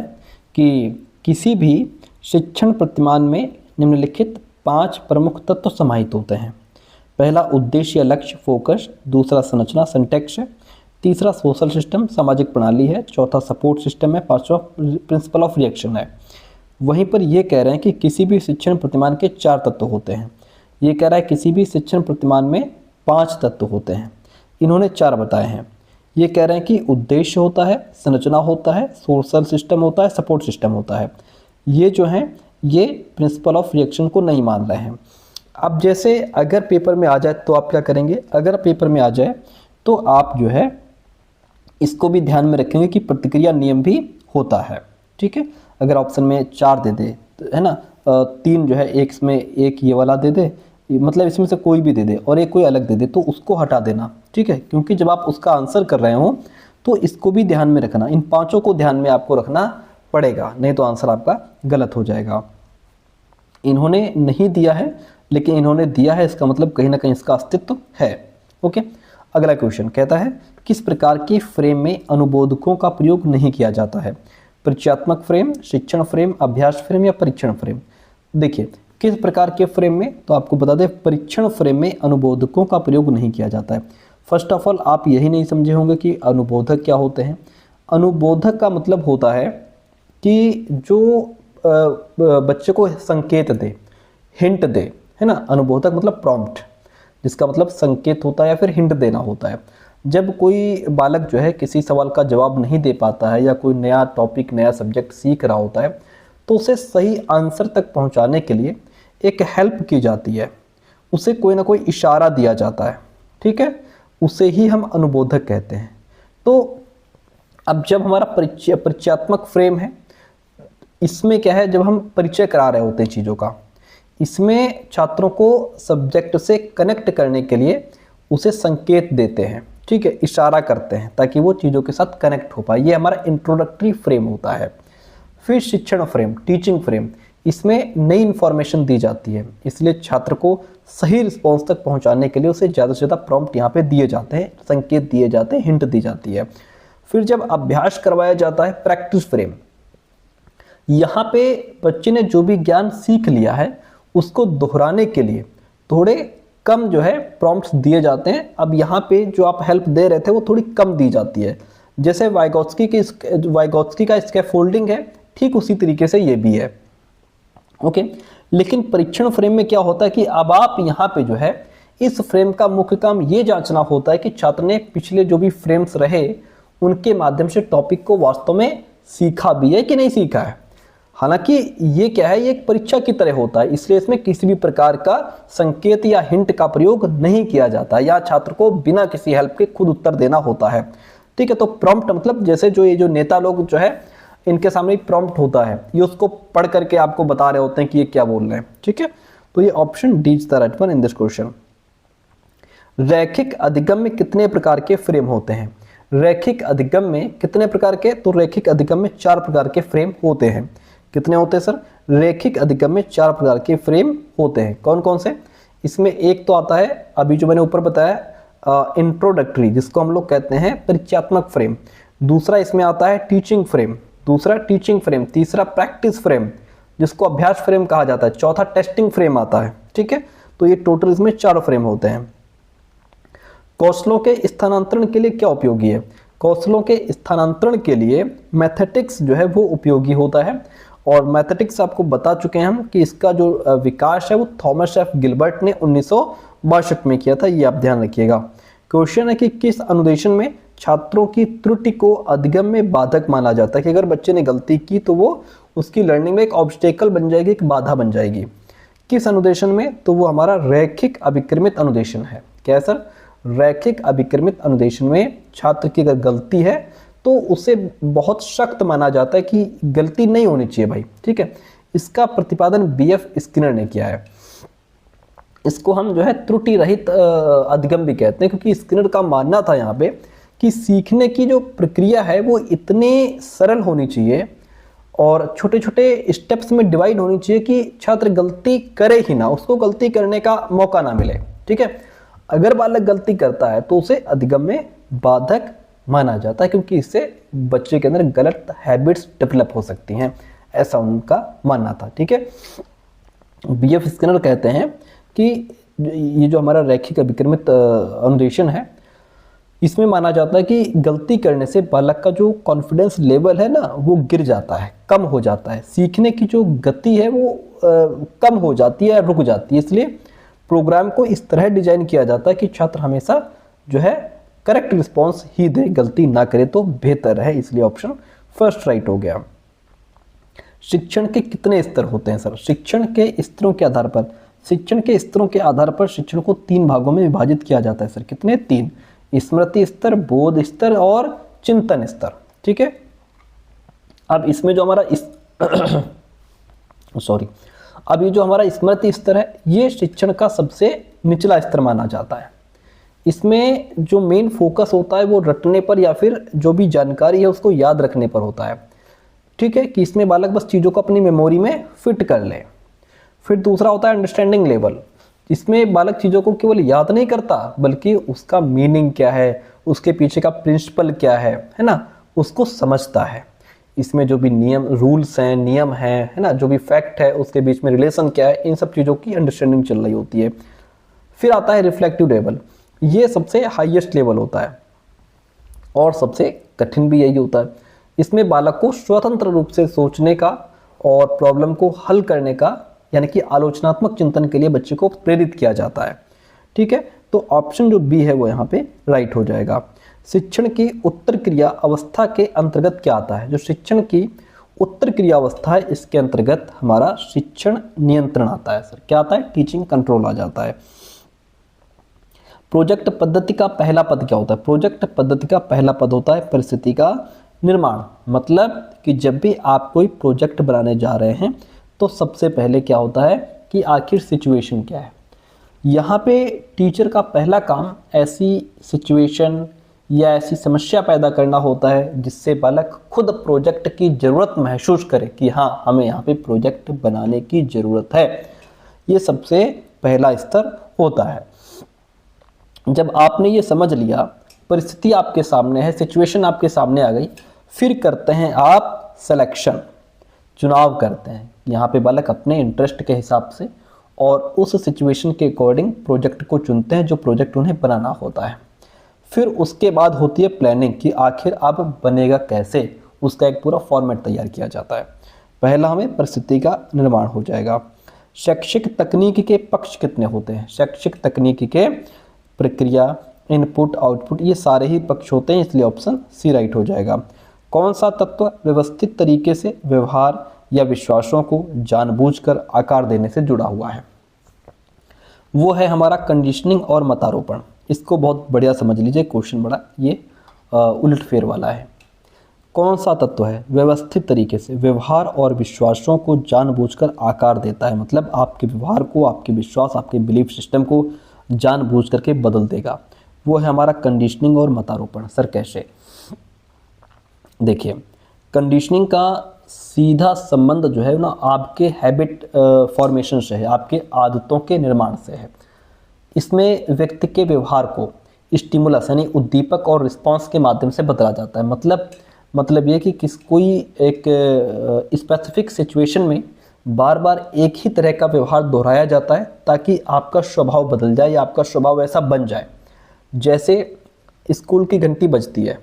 कि किसी भी शिक्षण प्रतिमान में निम्नलिखित 5 प्रमुख तत्व समाहित होते हैं। पहला उद्देश्य या लक्ष्य फोकस, दूसरा संरचना सिंटैक्स है, तीसरा सोशल सिस्टम सामाजिक प्रणाली है, चौथा सपोर्ट सिस्टम है, पांचवा प्रिंसिपल ऑफ रिएक्शन है। वहीं पर ये कह रहे हैं कि किसी भी शिक्षण प्रतिमान के 4 तत्व होते हैं। ये कह रहा है किसी भी शिक्षण प्रतिमान में 5 तत्व होते हैं, इन्होंने 4 बताए हैं। ये कह रहे हैं कि उद्देश्य होता है, संरचना होता है, सोशल सिस्टम होता है, सपोर्ट सिस्टम होता है। ये जो है ये प्रिंसिपल ऑफ रिएक्शन को नहीं मान रहे हैं। अब जैसे अगर पेपर में आ जाए तो आप क्या करेंगे, अगर पेपर में आ जाए तो आप जो है इसको भी ध्यान में रखेंगे कि प्रतिक्रिया नियम भी होता है। ठीक है, अगर ऑप्शन में 4 दे दे है ना, 3 जो है, एक इसमें एक ये वाला दे दे, मतलब इसमें से कोई भी दे दे और एक कोई अलग दे दे तो उसको हटा देना। ठीक है, क्योंकि जब आप उसका आंसर कर रहे हो तो इसको भी ध्यान में रखना, इन 5 को ध्यान में आपको रखना पड़ेगा, नहीं तो आंसर आपका गलत हो जाएगा। इन्होंने नहीं दिया है लेकिन इन्होंने दिया है, इसका मतलब कहीं ना कहीं इसका अस्तित्व है। ओके, अगला क्वेश्चन कहता है किस प्रकार के फ्रेम में अनुबोधकों का प्रयोग नहीं किया जाता है। परिचयात्मक फ्रेम, शिक्षण फ्रेम, अभ्यास फ्रेम या परीक्षण फ्रेम। देखिए किस प्रकार के फ्रेम में, तो आपको बता दें परीक्षण फ्रेम में अनुबोधकों का प्रयोग नहीं किया जाता है। फर्स्ट ऑफ ऑल आप यही नहीं समझे होंगे कि अनुबोधक क्या होते हैं। अनुबोधक का मतलब होता है कि जो बच्चे को संकेत दे, हिंट दे, है ना। अनुबोधक मतलब प्रॉम्प्ट, जिसका मतलब संकेत होता है या फिर हिंट देना होता है। जब कोई बालक जो है किसी सवाल का जवाब नहीं दे पाता है या कोई नया टॉपिक, नया सब्जेक्ट सीख रहा होता है तो उसे सही आंसर तक पहुंचाने के लिए एक हेल्प की जाती है, उसे कोई ना कोई इशारा दिया जाता है। ठीक है, उसे ही हम अनुबोधक कहते हैं। तो अब जब हमारा परिचयात्मक फ्रेम है, इसमें क्या है, जब हम परिचय करा रहे होते हैं चीज़ों का, इसमें छात्रों को सब्जेक्ट से कनेक्ट करने के लिए उसे संकेत देते हैं। ठीक है, इशारा करते हैं ताकि वो चीज़ों के साथ कनेक्ट हो पाए, ये हमारा इंट्रोडक्टरी फ्रेम होता है। फिर शिक्षण फ्रेम, टीचिंग फ्रेम, इसमें नई इन्फॉर्मेशन दी जाती है, इसलिए छात्र को सही रिस्पॉन्स तक पहुंचाने के लिए उसे ज़्यादा से ज़्यादा प्रॉम्प्ट यहाँ पे दिए जाते हैं, संकेत दिए जाते हैं, हिंट दी जाती है। फिर जब अभ्यास करवाया जाता है, प्रैक्टिस फ्रेम, यहाँ पे बच्चे ने जो भी ज्ञान सीख लिया है उसको दोहराने के लिए थोड़े कम जो है प्रॉम्प्ट्स दिए जाते हैं। अब यहाँ पे जो आप हेल्प दे रहे थे वो थोड़ी कम दी जाती है, जैसे वाइगोत्स्की का स्कैफोल्डिंग है, ठीक उसी तरीके से ये भी है। ओके, लेकिन परीक्षण फ्रेम में क्या होता है कि अब आप यहाँ पे जो है इस फ्रेम का मुख्य काम ये जांचना होता है कि छात्र ने पिछले जो भी फ्रेम्स रहे उनके माध्यम से टॉपिक को वास्तव में सीखा भी है कि नहीं सीखा है। हालांकि ये क्या है, ये एक परीक्षा की तरह होता है, इसलिए इसमें किसी भी प्रकार का संकेत या हिंट का प्रयोग नहीं किया जाता, या छात्र को बिना किसी हेल्प के खुद उत्तर देना होता है। ठीक है, तो प्रॉम्प्ट मतलब जैसे जो ये जो नेता लोग जो है इनके सामने प्रॉम्प्ट होता है, ये उसको पढ़ करके आपको बता रहे होते हैं कि ये क्या बोल रहे हैं। ठीक है, तो ये option D is the right one in this question. रैखिक अधिगम में कितने प्रकार के फ्रेम होते हैं। रैखिक अधिगम में कितने प्रकार के, तो रैखिक अधिगम में 4 प्रकार के फ्रेम होते हैं। कितने होते हैं सर, रैखिक अधिगम में 4 प्रकार के फ्रेम होते हैं। कौन कौन से, इसमें एक तो आता है अभी जो मैंने ऊपर बताया इंट्रोडक्टरी, जिसको हम लोग कहते हैं परिचयात्मक फ्रेम। दूसरा इसमें आता है टीचिंग फ्रेम, दूसरा टीचिंग फ्रेम, तीसरा प्रैक्टिस फ्रेम जिसको अभ्यास फ्रेम कहा जाता है, चौथा टेस्टिंग फ्रेम आता है। ठीक है, तो ये टोटल इसमें 4 फ्रेम होते हैं। कौशलों के स्थानांतरण के लिए क्या उपयोगी है। कौशलों के स्थानांतरण के लिए मैथेटिक्स जो है वो उपयोगी होता है, और मैथेटिक्स आपको बता चुके हैं हम कि इसका जो विकास है वो थॉमस एफ गिलबर्ट ने 1962 में किया था, ये आप ध्यान रखिएगा। क्वेश्चन है कि किस अनुदेशन में छात्रों की त्रुटि को अधिगम में बाधक माना जाता है, कि अगर बच्चे ने गलती की तो वो उसकी लर्निंग में एक ऑब्स्टेकल बन जाएगी, एक बाधा बन जाएगी। किस अनुदेशन में, तो वो हमारा रैखिक अभिक्रमित अनुदेशन है। क्या है सर, रैखिक अभिक्रमित अनुदेशन में छात्र की अगर गलती है तो उसे बहुत सख्त माना जाता है कि गलती नहीं होनी चाहिए भाई। ठीक है, इसका प्रतिपादन बीएफ स्किनर ने किया है। इसको हम जो है त्रुटि रहित अधिगम भी कहते हैं, क्योंकि स्किनर का मानना था यहाँ पे कि सीखने की जो प्रक्रिया है वो इतनी सरल होनी चाहिए और छोटे छोटे स्टेप्स में डिवाइड होनी चाहिए कि छात्र गलती करे ही ना, उसको गलती करने का मौका ना मिले। ठीक है, अगर बालक गलती करता है तो उसे अधिगम्य बाधक माना जाता है, क्योंकि इससे बच्चे के अंदर गलत हैबिट्स डेवलप हो सकती हैं, ऐसा उनका मानना था। ठीक है, बीएफ स्किनर कहते हैं कि ये जो हमारा रैखिक अभिक्रमित अनुदेशन है, इसमें माना जाता है कि गलती करने से बालक का जो कॉन्फिडेंस लेवल है ना वो गिर जाता है, कम हो जाता है, सीखने की जो गति है वो कम हो जाती है, रुक जाती है। इसलिए प्रोग्राम को इस तरह डिजाइन किया जाता है कि छात्र हमेशा जो है करेक्ट रिस्पॉन्स ही दे, गलती ना करे तो बेहतर है। इसलिए ऑप्शन फर्स्ट राइट हो गया। शिक्षण के कितने स्तर होते हैं सर? शिक्षण के स्तरों के आधार पर, शिक्षण के स्तरों के आधार पर शिक्षण को 3 भागों में विभाजित किया जाता है सर। कितने? 3। स्मृति स्तर, बोध स्तर और चिंतन स्तर। ठीक है, अब इसमें जो हमारा अब ये जो हमारा स्मृति स्तर है, ये शिक्षण का सबसे निचला स्तर माना जाता है। इसमें जो मेन फोकस होता है वो रटने पर या फिर जो भी जानकारी है उसको याद रखने पर होता है। ठीक है, कि इसमें बालक बस चीज़ों को अपनी मेमोरी में फिट कर ले। फिर दूसरा होता है अंडरस्टैंडिंग लेवल। इसमें बालक चीज़ों को केवल याद नहीं करता बल्कि उसका मीनिंग क्या है, उसके पीछे का प्रिंसिपल क्या है ना, उसको समझता है। इसमें जो भी नियम, रूल्स हैं, नियम हैं, है ना, जो भी फैक्ट है उसके बीच में रिलेशन क्या है, इन सब चीज़ों की अंडरस्टैंडिंग चल रही होती है। फिर आता है रिफ्लेक्टिव लेवल। ये सबसे हाईएस्ट लेवल होता है और सबसे कठिन भी यही होता है। इसमें बालक को स्वतंत्र रूप से सोचने का और प्रॉब्लम को हल करने का, यानी कि आलोचनात्मक चिंतन के लिए बच्चे को प्रेरित किया जाता है। ठीक है, तो ऑप्शन जो बी है वो यहाँ पे राइट हो जाएगा। शिक्षण की उत्तर क्रिया अवस्था के अंतर्गत क्या आता है? जो शिक्षण की उत्तर क्रिया अवस्था है इसके अंतर्गत हमारा शिक्षण नियंत्रण आता है सर। क्या आता है? टीचिंग कंट्रोल आ जाता है। प्रोजेक्ट पद्धति का पहला पद क्या होता है? प्रोजेक्ट पद्धति का पहला पद होता है परिस्थिति का निर्माण। मतलब कि जब भी आप कोई प्रोजेक्ट बनाने जा रहे हैं तो सबसे पहले क्या होता है कि आखिर सिचुएशन क्या है। यहाँ पे टीचर का पहला काम ऐसी सिचुएशन या ऐसी समस्या पैदा करना होता है जिससे बालक खुद प्रोजेक्ट की ज़रूरत महसूस करे कि हाँ, हमें यहाँ पे प्रोजेक्ट बनाने की ज़रूरत है। ये सबसे पहला स्तर होता है। जब आपने ये समझ लिया, परिस्थिति आपके सामने है, सिचुएशन आपके सामने आ गई, फिर करते हैं आप सिलेक्शन, चुनाव करते हैं। यहाँ पे बालक अपने इंटरेस्ट के हिसाब से और उस सिचुएशन के अकॉर्डिंग प्रोजेक्ट को चुनते हैं जो प्रोजेक्ट उन्हें बनाना होता है। फिर उसके बाद होती है प्लानिंग कि आखिर अब बनेगा कैसे, उसका एक पूरा फॉर्मेट तैयार किया जाता है। पहला हमें परिस्थिति का निर्माण हो जाएगा। शैक्षिक तकनीक के पक्ष कितने होते हैं? शैक्षिक तकनीक के प्रक्रिया, इनपुट, आउटपुट, ये सारे ही पक्ष होते हैं, इसलिए ऑप्शन सी राइट हो जाएगा। कौन सा तत्व व्यवस्थित तरीके से व्यवहार या विश्वासों को जानबूझकर आकार देने से जुड़ा हुआ है? वो है हमारा कंडीशनिंग और मतारोपण। इसको बहुत बढ़िया समझ लीजिए, क्वेश्चन बड़ा ये उलट फेर वाला है। कौन सा तत्व है व्यवस्थित तरीके से व्यवहार और विश्वासों को जानबूझकर आकार देता है? मतलब आपके व्यवहार को, आपके विश्वास, आपके बिलीफ सिस्टम को जानबूझ करके बदल देगा। वो है हमारा कंडीशनिंग और मतारोपण। सर कैसे? देखिए, कंडीशनिंग का सीधा संबंध जो है ना आपके हैबिट फॉर्मेशन से है, आपके आदतों के निर्माण से है। इसमें व्यक्ति के व्यवहार को स्टिमुलस यानी उद्दीपक और रिस्पांस के माध्यम से बदला जाता है। मतलब ये कि कोई एक स्पेसिफिक सिचुएशन में बार बार एक ही तरह का व्यवहार दोहराया जाता है ताकि आपका स्वभाव बदल जाए या आपका स्वभाव ऐसा बन जाए। जैसे स्कूल की घंटी बजती है,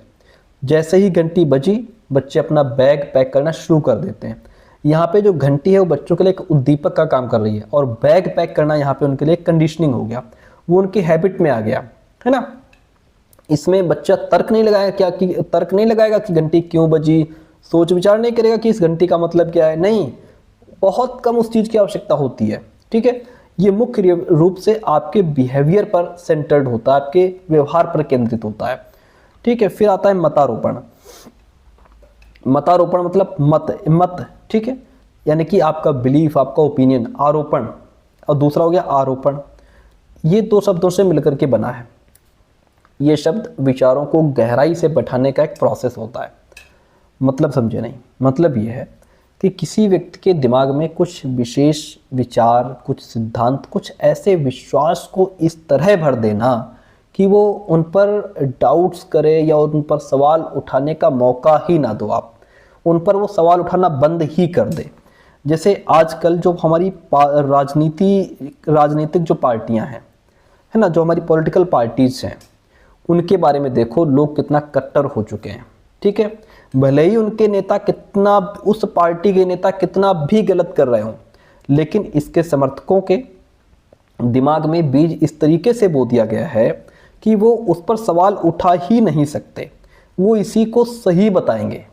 जैसे ही घंटी बजी बच्चे अपना बैग पैक करना शुरू कर देते हैं। यहाँ पे जो घंटी है वो बच्चों के लिए एक उद्दीपक का काम कर रही है और बैग पैक करना यहाँ पे उनके लिए कंडीशनिंग हो गया, वो उनकी हैबिट में आ गया, है ना। इसमें बच्चा तर्क नहीं लगाएगा कि घंटी क्यों बजी, सोच विचार नहीं करेगा कि इस घंटी का मतलब क्या है, नहीं, बहुत कम उस चीज़ की आवश्यकता होती है। ठीक है, ये मुख्य रूप से आपके बिहेवियर पर सेंटर्ड होता है, आपके व्यवहार पर केंद्रित होता है। ठीक है, फिर आता है मतारोपण। मतारोपण मतलब मत, ठीक है, यानी कि आपका बिलीफ, आपका ओपिनियन। आरोपण और दूसरा हो गया आरोपण। ये दो शब्दों से मिलकर के बना है। ये शब्द विचारों को गहराई से बैठाने का एक प्रोसेस होता है। मतलब समझे नहीं? मतलब ये है कि किसी व्यक्ति के दिमाग में कुछ विशेष विचार, कुछ सिद्धांत, कुछ ऐसे विश्वास को इस तरह भर देना कि वो उन पर डाउट्स करे या उन पर सवाल उठाने का मौका ही ना दो, आप उन पर वो सवाल उठाना बंद ही कर दे। जैसे आजकल जो हमारी राजनीतिक जो पार्टियां हैं, है ना, जो हमारी पॉलिटिकल पार्टीज हैं, उनके बारे में देखो लोग कितना कट्टर हो चुके हैं। ठीक है, भले ही उनके नेता कितना, उस पार्टी के नेता कितना भी गलत कर रहे हों, लेकिन इसके समर्थकों के दिमाग में बीज इस तरीके से बो दिया गया है कि वो उस पर सवाल उठा ही नहीं सकते, वो इसी को सही बताएंगे।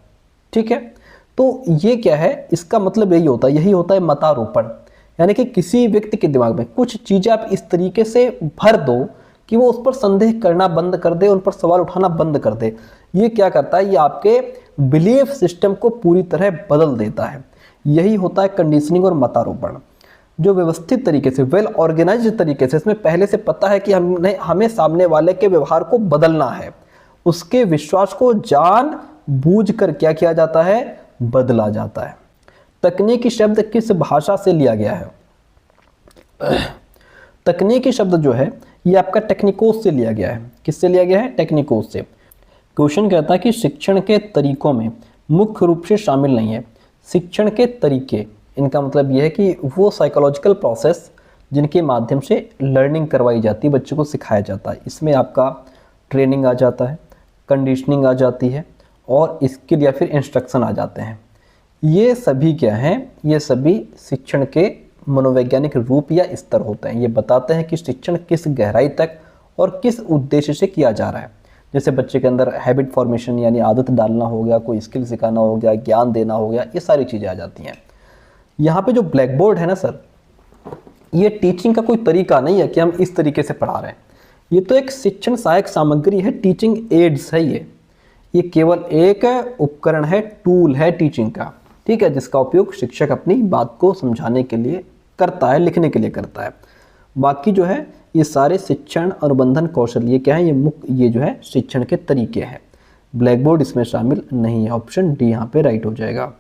ठीक है, तो ये क्या है, इसका मतलब यही होता है मतारोपण। यानी कि किसी व्यक्ति के दिमाग में कुछ चीज़ें आप इस तरीके से भर दो कि वो उस पर संदेह करना बंद कर दे, उन पर सवाल उठाना बंद कर दे। ये क्या करता है, ये आपके बिलीफ सिस्टम को पूरी तरह बदल देता है। यही होता है कंडीशनिंग और मतारोपण। जो व्यवस्थित तरीके से, वेल ऑर्गेनाइज्ड तरीके से, इसमें पहले से पता है कि हमें सामने वाले के व्यवहार को बदलना है, उसके विश्वास को जान बूझ कर क्या किया जाता है, बदला जाता है। तकनीकी शब्द किस भाषा से लिया गया है? तकनीकी शब्द जो है ये आपका टेक्निकोस से लिया गया है। किससे लिया गया है? टेक्निकोस से। क्वेश्चन कहता है कि शिक्षण के तरीकों में मुख्य रूप से शामिल नहीं है। शिक्षण के तरीके, इनका मतलब यह है कि वो साइकोलॉजिकल प्रोसेस जिनके माध्यम से लर्निंग करवाई जाती है, बच्चों को सिखाया जाता है। इसमें आपका ट्रेनिंग आ जाता है, कंडीशनिंग आ जाती है और स्किल या फिर इंस्ट्रक्शन आ जाते हैं। ये सभी क्या हैं? ये सभी शिक्षण के मनोवैज्ञानिक रूप या स्तर होते हैं। ये बताते हैं कि शिक्षण किस गहराई तक और किस उद्देश्य से किया जा रहा है। जैसे बच्चे के अंदर हैबिट फॉर्मेशन यानी आदत डालना हो गया, कोई स्किल सिखाना हो गया, ज्ञान देना हो गया, ये सारी चीज़ें आ जाती हैं। यहाँ पे जो ब्लैक बोर्ड है ना सर, ये टीचिंग का कोई तरीका नहीं है कि हम इस तरीके से पढ़ा रहे हैं। ये तो एक शिक्षण सहायक सामग्री है, टीचिंग एड्स है। ये केवल एक उपकरण है, टूल है टीचिंग का, ठीक है, जिसका उपयोग शिक्षक अपनी बात को समझाने के लिए करता है, लिखने के लिए करता है। बाकी जो है ये सारे शिक्षण अनुबंधन कौशल, ये क्या है? ये जो है शिक्षण के तरीके हैं। ब्लैक बोर्ड इसमें शामिल नहीं है। ऑप्शन डी यहाँ पे राइट हो जाएगा।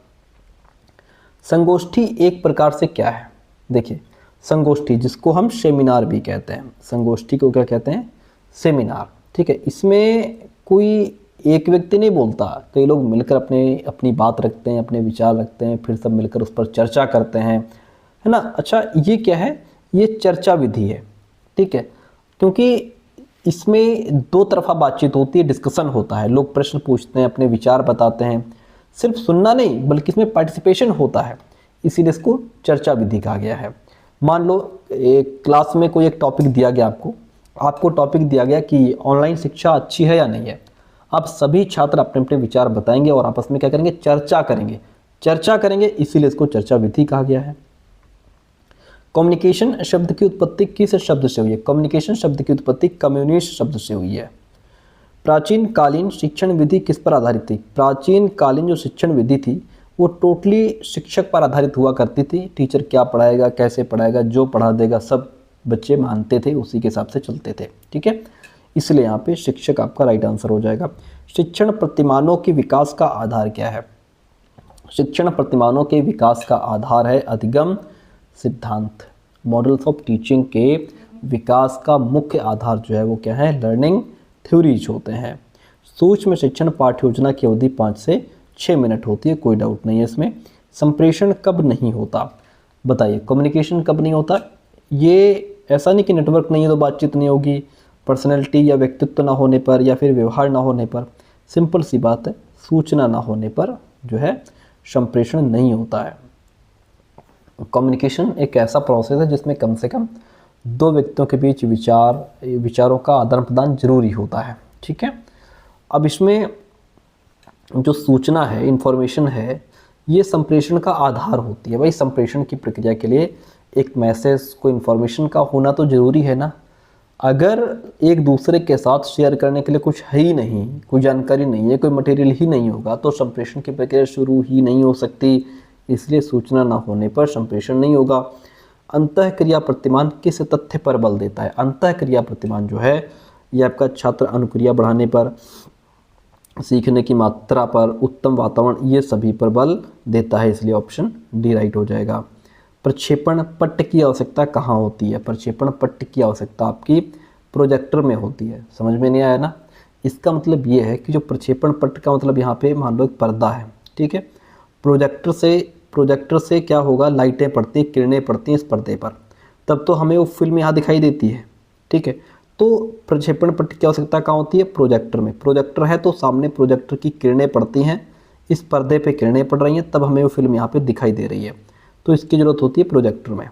संगोष्ठी एक प्रकार से क्या है? देखिए, संगोष्ठी जिसको हम सेमिनार भी कहते हैं, संगोष्ठी को क्या कहते हैं? सेमिनार। ठीक है, इसमें कोई एक व्यक्ति नहीं बोलता, कई लोग मिलकर अपनी बात रखते हैं, अपने विचार रखते हैं, फिर सब मिलकर उस पर चर्चा करते हैं, है ना। अच्छा, ये क्या है? ये चर्चा विधि है। ठीक है, क्योंकि इसमें दो तरफा बातचीत होती है, डिस्कशन होता है, लोग प्रश्न पूछते हैं, अपने विचार बताते हैं। सिर्फ सुनना नहीं बल्कि इसमें पार्टिसिपेशन होता है, इसीलिए इसको चर्चा विधि कहा गया है। मान लो एक क्लास में कोई एक टॉपिक दिया गया, आपको टॉपिक दिया गया कि ऑनलाइन शिक्षा अच्छी है या नहीं है। आप सभी छात्र अपने अपने विचार बताएंगे और आपस में क्या करेंगे? चर्चा करेंगे, इसीलिए इसको चर्चा विधि कहा गया है। कम्युनिकेशन शब्द की उत्पत्ति किस शब्द से हुई है? कम्युनिकेशन शब्द की उत्पत्ति कम्युनिस्ट शब्द से हुई है। प्राचीन कालीन शिक्षण विधि किस पर आधारित थी? प्राचीन कालीन जो शिक्षण विधि थी वो टोटली शिक्षक पर आधारित हुआ करती थी। टीचर क्या पढ़ाएगा, कैसे पढ़ाएगा, जो पढ़ा देगा सब बच्चे मानते थे, उसी के हिसाब से चलते थे। ठीक है, इसलिए यहाँ पे शिक्षक आपका राइट आंसर हो जाएगा। शिक्षण प्रतिमानों के विकास का आधार क्या है? शिक्षण प्रतिमानों के विकास का आधार है अधिगम सिद्धांत। मॉडल्स ऑफ टीचिंग के विकास का मुख्य आधार जो है वो क्या है? लर्निंग थ्योरीज होते हैं। सूक्ष्म शिक्षण पाठ्य योजना की अवधि 5 से 6 मिनट होती है, कोई डाउट नहीं है इसमें। संप्रेषण कब नहीं होता? बताइए, कम्युनिकेशन कब नहीं होता? ये ऐसा नहीं कि नेटवर्क नहीं है तो बातचीत नहीं होगी, पर्सनैलिटी या व्यक्तित्व ना होने पर या फिर व्यवहार ना होने पर। सिंपल सी बात है, सूचना ना होने पर जो है संप्रेषण नहीं होता है। कम्युनिकेशन एक ऐसा प्रोसेस है जिसमें कम से कम दो व्यक्तियों के बीच विचारों का आदान प्रदान जरूरी होता है। ठीक है, अब इसमें जो सूचना है, इंफॉर्मेशन है, ये संप्रेषण का आधार होती है। भाई, संप्रेषण की प्रक्रिया के लिए एक मैसेज को इंफॉर्मेशन का होना तो ज़रूरी है ना। अगर एक दूसरे के साथ शेयर करने के लिए कुछ है ही नहीं, कोई जानकारी नहीं है, कोई मटेरियल ही नहीं होगा, तो संप्रेषण की प्रक्रिया शुरू ही नहीं हो सकती। इसलिए सूचना ना होने पर संप्रेषण नहीं होगा। अंतःक्रिया प्रतिमान किस तथ्य पर बल देता है? अंतःक्रिया प्रतिमान जो है ये आपका छात्र अनुक्रिया बढ़ाने पर, सीखने की मात्रा पर, उत्तम वातावरण, ये सभी पर बल देता है, इसलिए ऑप्शन डी राइट हो जाएगा। प्रक्षेपण पट्ट की आवश्यकता कहाँ होती है? प्रक्षेपण पट्ट की आवश्यकता आपकी प्रोजेक्टर में होती है। समझ में नहीं आया ना? इसका मतलब ये है कि जो प्रक्षेपण पट्ट का मतलब यहाँ पे मान लो एक पर्दा है, ठीक है, प्रोजेक्टर से क्या होगा, लाइटें पड़ती हैं, किरणें पड़ती हैं इस पर्दे पर, तब तो हमें वो फिल्म यहाँ दिखाई देती है, ठीक है। तो प्रक्षेपण पट्ट की आवश्यकता कहाँ होती है? प्रोजेक्टर में। प्रोजेक्टर है तो सामने प्रोजेक्टर की किरणें पड़ती हैं, इस पर्दे पे किरणें पड़ रही हैं, तब हमें वो फिल्म यहाँ पे दिखाई दे रही है, तो इसकी ज़रूरत होती है प्रोजेक्टर में।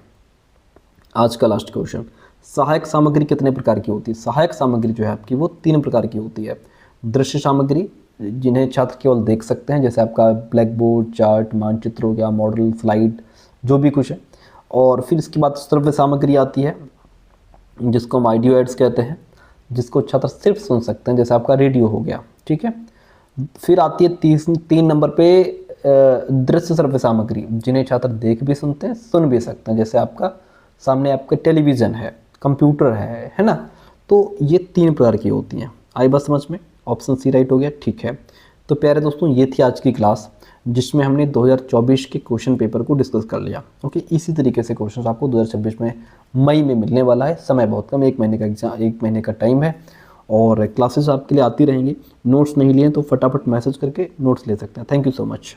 आज का लास्ट क्वेश्चन, सहायक सामग्री कितने प्रकार की होती है? सहायक सामग्री जो है आपकी वो 3 प्रकार की होती है। दृश्य सामग्री, जिन्हें छात्र केवल देख सकते हैं, जैसे आपका ब्लैक बोर्ड, चार्ट, मानचित्र हो गया, मॉडल, स्लाइड, जो भी कुछ है। और फिर इसके बाद श्रव्य सामग्री आती है, जिसको हम ऑडियो एड्स कहते हैं, जिसको छात्र सिर्फ सुन सकते हैं, जैसे आपका रेडियो हो गया, ठीक है। फिर आती है 3 नंबर पे दृश्य श्रव्य सामग्री, जिन्हें छात्र देख भी सुनते हैं, सुन भी सकते हैं, जैसे आपका सामने आपका टेलीविज़न है, कंप्यूटर है ना। तो ये 3 प्रकार की होती हैं। आई बात समझ में? ऑप्शन सी राइट हो गया, ठीक है। तो प्यारे दोस्तों, ये थी आज की क्लास, जिसमें हमने 2024 के क्वेश्चन पेपर को डिस्कस कर लिया। ओके, इसी तरीके से क्वेश्चन आपको 2026 में मई में मिलने वाला है। समय बहुत कम, 1 महीने का एग्जाम, 1 महीने का टाइम है, और क्लासेस आपके लिए आती रहेंगी। नोट्स नहीं लिए तो फटाफट मैसेज करके नोट्स ले सकते हैं। Thank you so much.